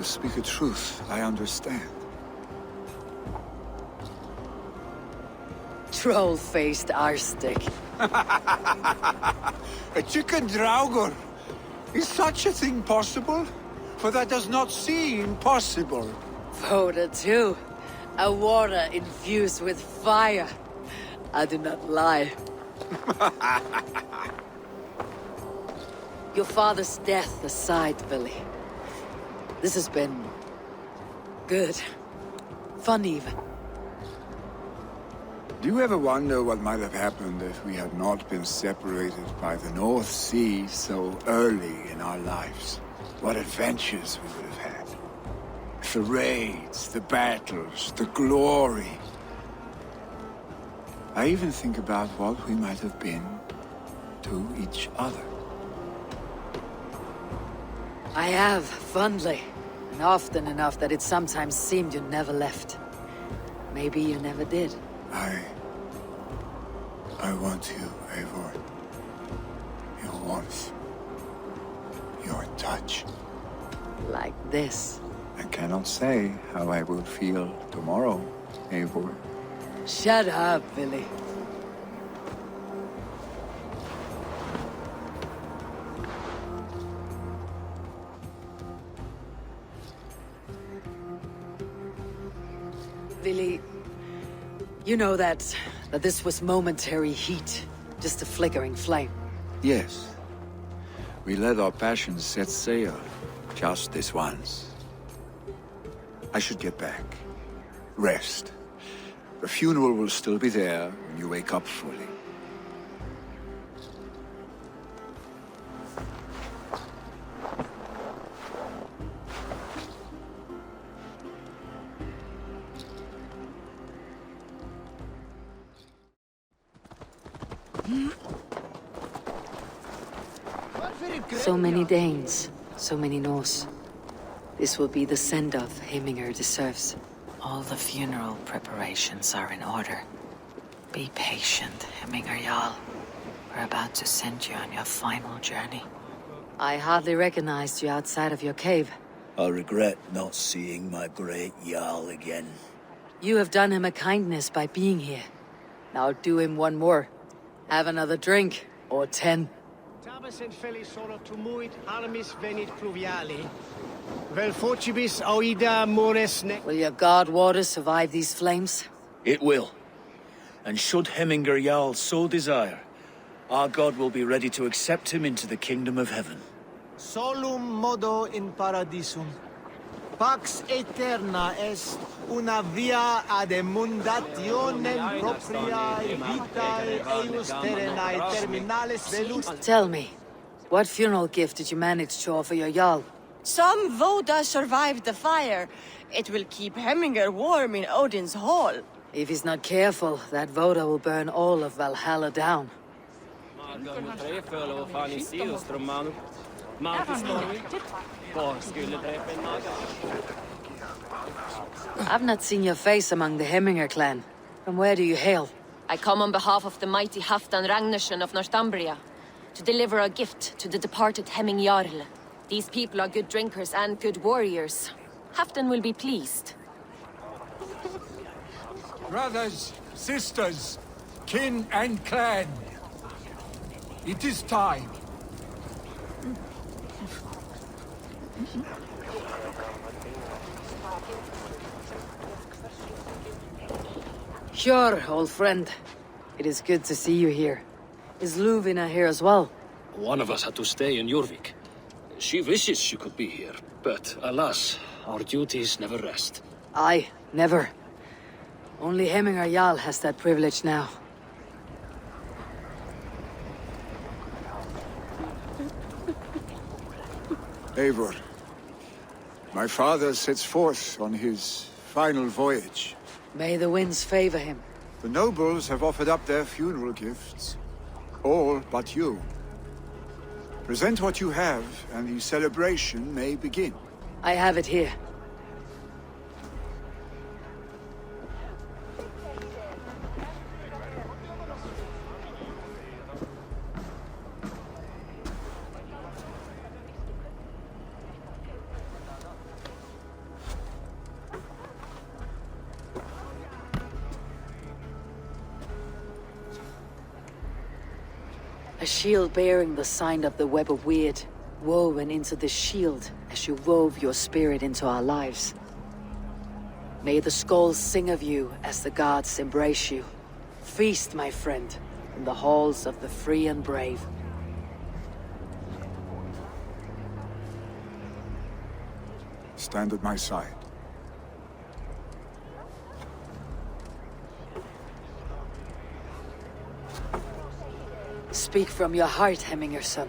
speak a truth, I understand. Troll-faced arstick. A chicken draugr! Is such a thing possible? For that does not seem possible. Voda too. A water infused with fire. I do not lie. Your father's death aside, Billy. This has been... good. Fun even. Do you ever wonder what might have happened if we had not been separated by the North Sea so early in our lives? What adventures we would have had. The raids, the battles, the glory. I even think about what we might have been to each other. I have, fondly. And often enough that it sometimes seemed you never left. Maybe you never did. I want you, Eivor. Your warmth. Your touch. Like this. I cannot say how I will feel tomorrow, Eivor. Shut up, Billy. Billy, you know that this was momentary heat, just a flickering flame. Yes. We let our passions set sail, just this once. I should get back. Rest. The funeral will still be there when you wake up fully. So many Danes, so many Norse. This will be the send-off Heminger deserves. All the funeral preparations are in order. Be patient, Heminger Jarl. We're about to send you on your final journey. I hardly recognized you outside of your cave. I regret not seeing my great Jarl again. You have done him a kindness by being here. Now do him one more. Have another drink, or 10. Will your god water survive these flames? It will. And should Heminger Jarl so desire, our god will be ready to accept him into the kingdom of heaven. Solum modo in paradisum. Pax aeterna est una via ad emundationem propriae vitae eius terrenae terminalis velus. Tell me, what funeral gift did you manage to offer your Jarl? Some Voda survived the fire. It will keep Hemminger warm in Odin's hall. If he's not careful, that Voda will burn all of Valhalla down. I've not seen your face among the Hemminger clan. From where do you hail? I come on behalf of the mighty Halfdan Ragnarsson of Northumbria to deliver a gift to the departed Hemming Jarl. These people are good drinkers and good warriors. Halfdan will be pleased. Brothers, sisters, kin and clan. It is time. Sure, old friend. It is good to see you here. Is Luvina here as well? One of us had to stay in Jorvik. She wishes she could be here, but alas, our duties never rest. Aye, never. Only Hemminger Jarl has that privilege now. Eivor, my father sets forth on his final voyage. May the winds favor him. The nobles have offered up their funeral gifts. All but you. Present what you have, and the celebration may begin. I have it here. A shield bearing the sign of the Web of Weird, woven into the shield as you wove your spirit into our lives. May the skulls sing of you as the gods embrace you. Feast, my friend, in the halls of the free and brave. Stand at my side. Speak from your heart, Hemminger son.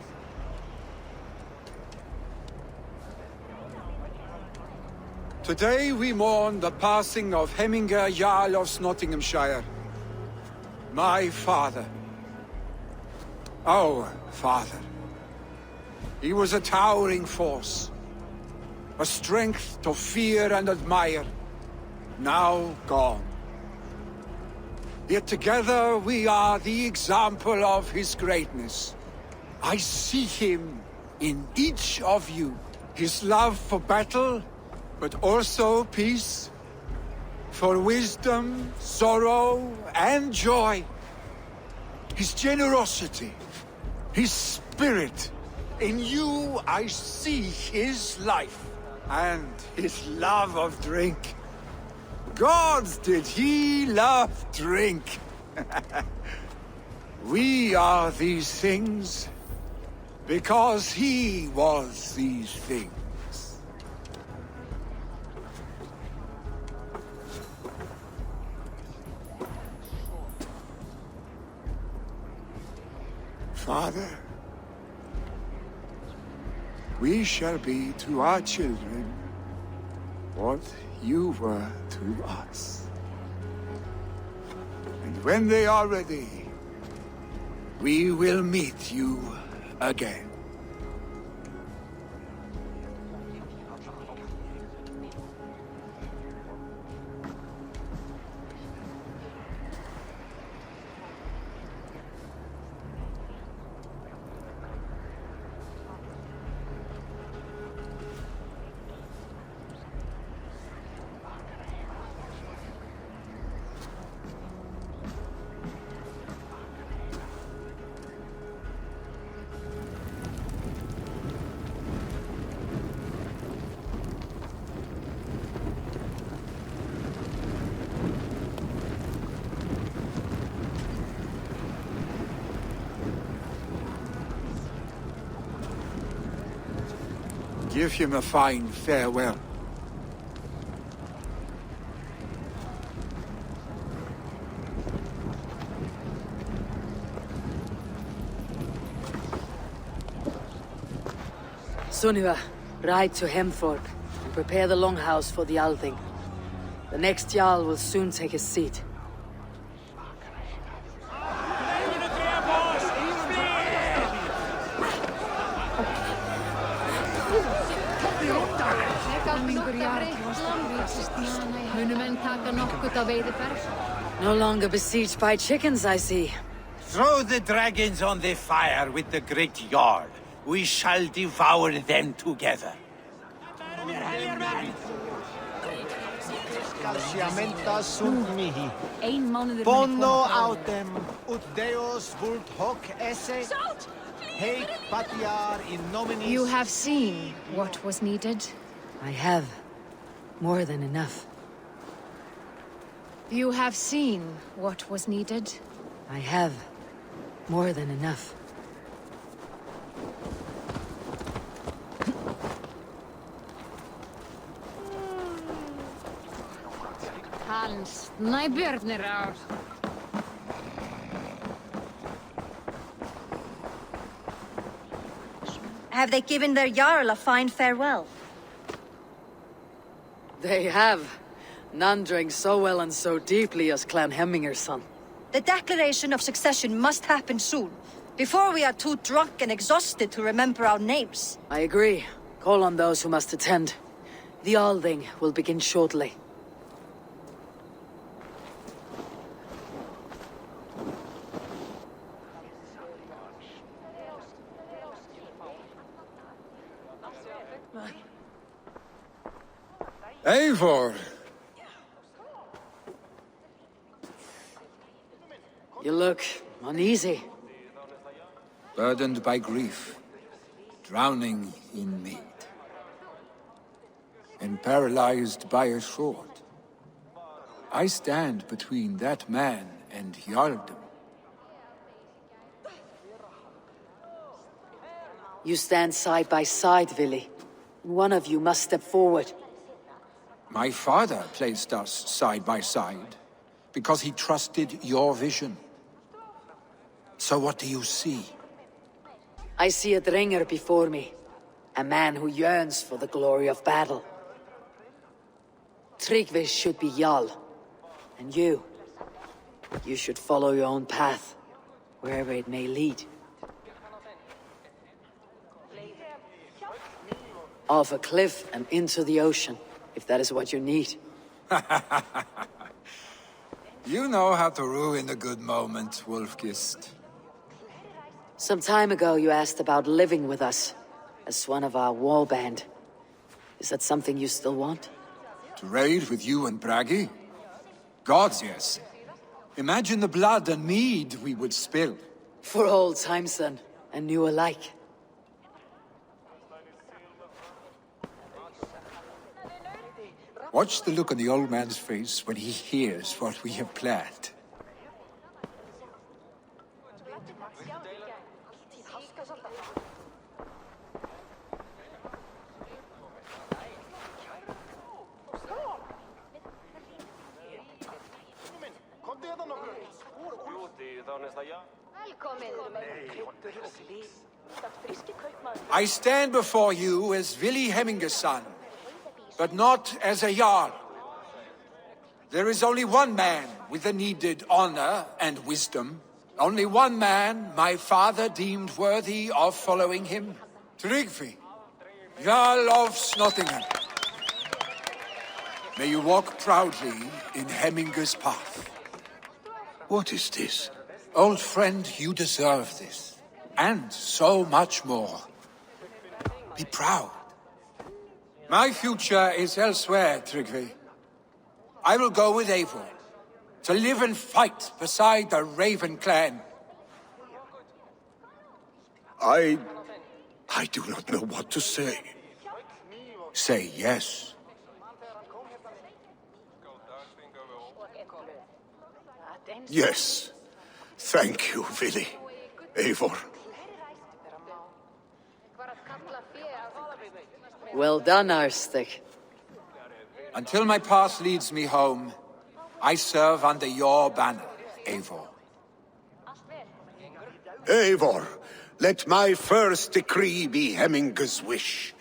Today we mourn the passing of Hemminger Jarl of Nottinghamshire. My father. Our father. He was a towering force. A strength to fear and admire. Now gone. Yet together we are the example of his greatness. I see him in each of you. His love for battle, but also peace. For wisdom, sorrow, and joy. His generosity, his spirit. In you I see his life, and his love of drink. Gods, did he love drink! We are these things because he was these things. Father, we shall be to our children what you were to us. And when they are ready, we will meet you again. Give him a fine farewell. Sunniva, Ride to Hemthorpe and prepare the longhouse for the Althing. The next Jarl will soon take his seat. No longer besieged by chickens, I see. Throw the dragons on the fire with the great Jarl. We shall devour them together. Calciamenta sunt mihi. Bono autem, ut Deus vult hoc esse. Haec patiar in nomine. You have seen what was needed. I have. More than enough. You have seen what was needed. I have. More than enough. Hans, Nybjörnir. Have they given their Jarl a fine farewell? They have. None drank so well and so deeply as Clan Hemminger's son. The declaration of succession must happen soon, before we are too drunk and exhausted to remember our names. I agree. Call on those who must attend. The Althing will begin shortly. Eivor! You look uneasy. Burdened by grief, drowning in mead, and paralyzed by a sword. I stand between that man and Jarldom. You stand side by side, Vili. One of you must step forward. My father placed us side by side because he trusted your vision. So what do you see? I see a Dringer before me. A man who yearns for the glory of battle. Tryggvi should be Jarl. And you should follow your own path, wherever it may lead. Off a cliff and into the ocean, if that is what you need. You know how to ruin a good moment, Wolfkist. Some time ago you asked about living with us, as one of our war band. Is that something you still want? To raid with you and Bragi? Gods, yes. Imagine the blood and mead we would spill. For old times then, and new alike. Watch the look on the old man's face when he hears what we have planned. I stand before you as Vili Hemminger's son, but not as a Jarl. There is only one man with the needed honor and wisdom. Only one man my father deemed worthy of following him. Tryggvi, Jarl of Snottingham. May you walk proudly in Hemminger's path. What is this? Old friend, you deserve this. And so much more. Be proud. My future is elsewhere, Tryggvi. I will go with Eivor, to live and fight beside the Raven clan. I do not know what to say. Say yes. Yes. Thank you, Vili. Eivor. Well done, Arstic. Until my path leads me home, I serve under your banner, Eivor. Eivor, let my first decree be Hemminger's wish.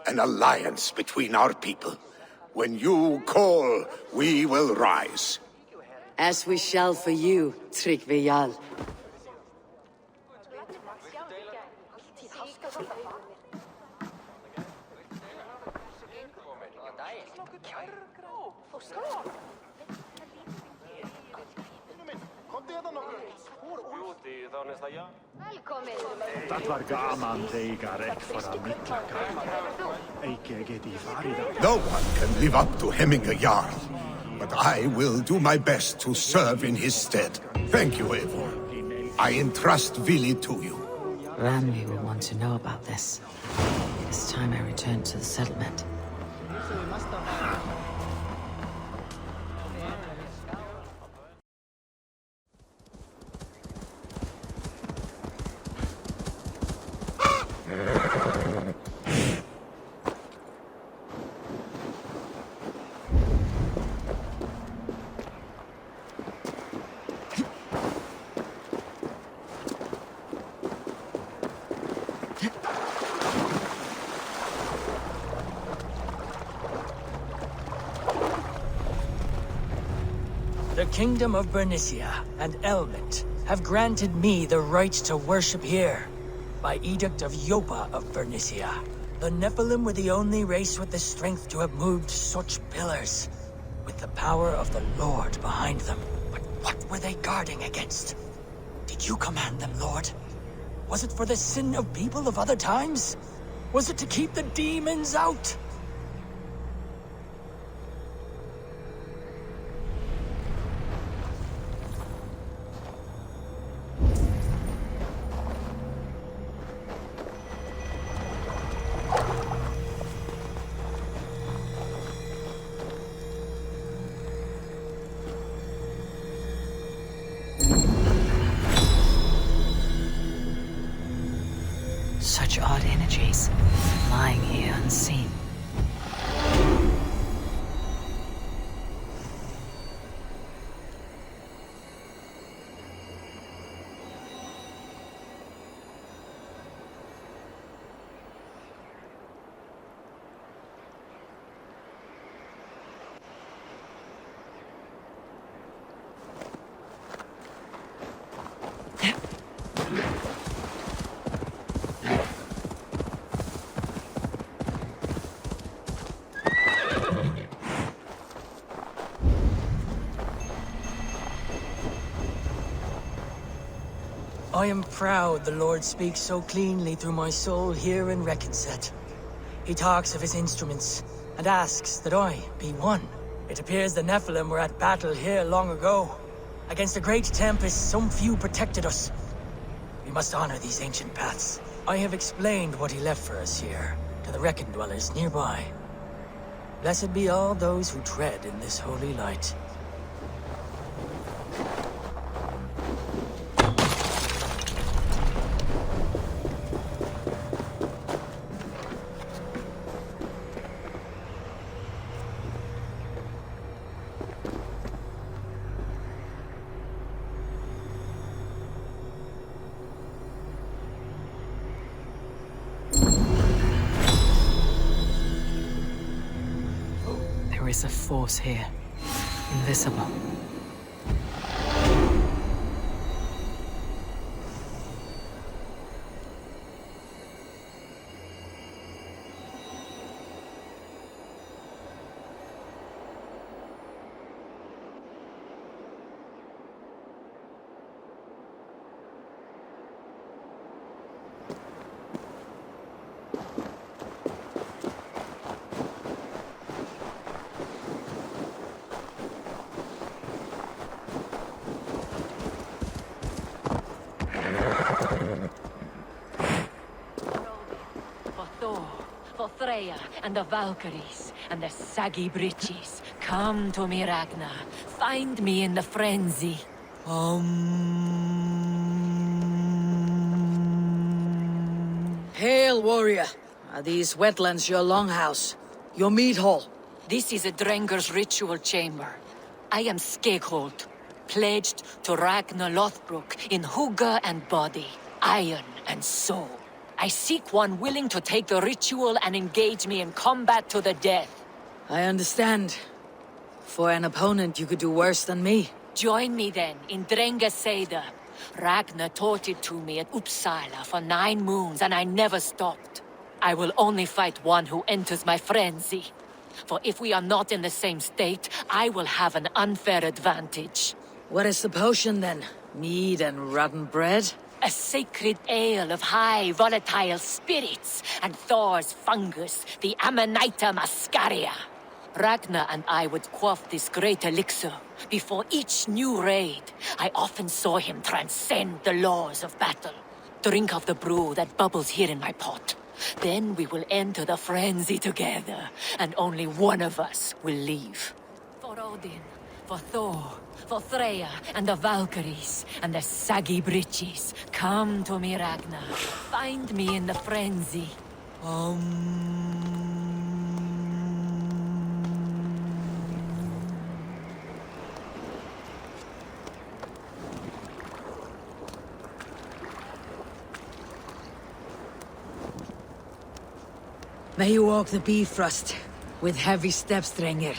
an alliance between our people. When you call, we will rise. As we shall for you, Tryggvi Jarl. Dat var gaman degar ek för att mittlaka. Eike geti farida. No one can live up to Hemminger Jarl, but I will do my best to serve in his stead. Thank you, Eivor. I entrust Vili to you. Rami will want to know about this. It's time I returned to the settlement. The Kingdom of Bernicia and Elmet have granted me the right to worship here, by edict of Yopa of Bernicia. The Nephilim were the only race with the strength to have moved such pillars, with the power of the Lord behind them. But what were they guarding against? Did you command them, Lord? Was it for the sin of people of other times? Was it to keep the demons out? Such odd energies, lying here unseen. I am proud the Lord speaks so cleanly through my soul here in Reconset. He talks of his instruments, and asks that I be one. It appears the Nephilim were at battle here long ago. Against a great tempest, some few protected us. We must honor these ancient paths. I have explained what he left for us here, to the Recon dwellers nearby. Blessed be all those who tread in this holy light. There is a force here, invisible. And the Valkyries, and the saggy breeches. Come to me, Ragnar. Find me in the frenzy. Hail, warrior. Are these wetlands your longhouse? Your meat hall? This is a Drenger's ritual chamber. I am Skeghold, pledged to Ragnar Lothbrok in hugger and body, iron and soul. I seek one willing to take the ritual and engage me in combat to the death. I understand. For an opponent, you could do worse than me. Join me then in Drengaseda. Ragnar taught it to me at Uppsala for 9 moons, and I never stopped. I will only fight one who enters my frenzy. For if we are not in the same state, I will have an unfair advantage. What is the potion, then? Mead and rotten bread? A sacred ale of high volatile spirits, and Thor's fungus, the Amanita muscaria. Ragnar and I would quaff this great elixir. Before each new raid, I often saw him transcend the laws of battle. Drink of the brew that bubbles here in my pot. Then we will enter the frenzy together, and only one of us will leave. For Odin, for Thor, for Freya, and the Valkyries, and the saggy britches, come to me, Ragnar. Find me in the frenzy. May you walk the Bifrost with heavy steps, Drengr.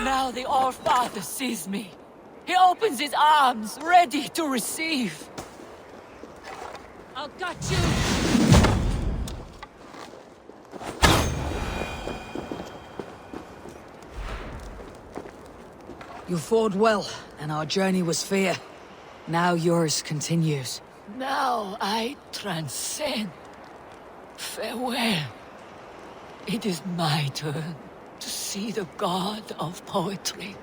Now the All-Father sees me. He opens his arms, ready to receive. I'll got you! You fought well, and our journey was fair. Now yours continues. Now I transcend. Farewell. It is my turn to see the god of poetry.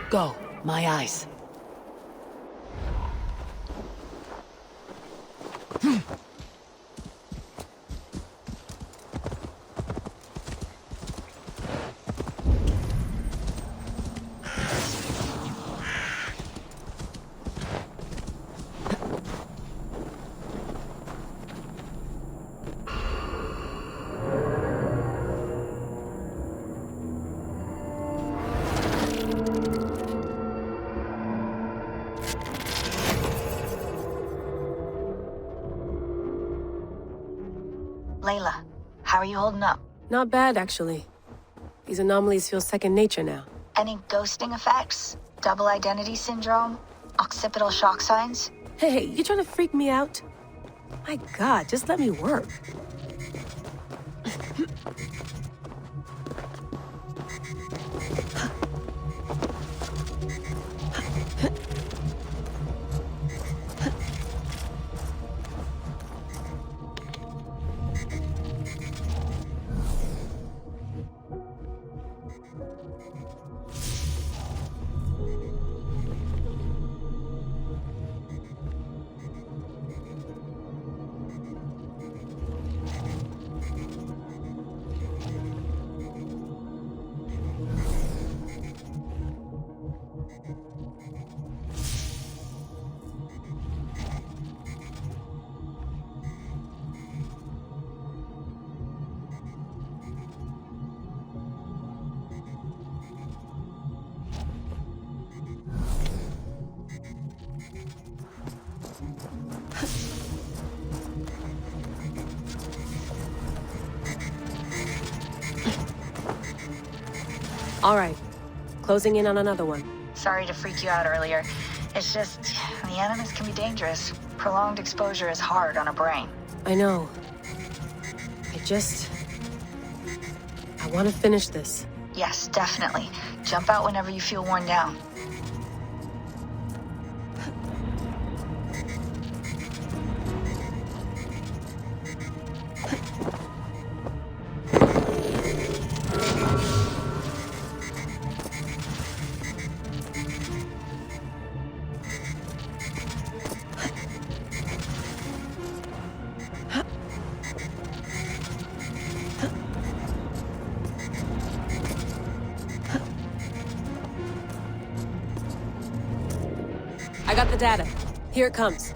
Go, my eyes. Layla, how are you holding up? Not bad, actually. These anomalies feel second nature now. Any ghosting effects? Double identity syndrome? Occipital shock signs? Hey, you trying to freak me out? My God, just let me work. All right. Closing in on another one. Sorry to freak you out earlier. It's just, the animus can be dangerous. Prolonged exposure is hard on a brain. I know. I want to finish this. Yes, definitely. Jump out whenever you feel worn down. I got the data. Here it comes.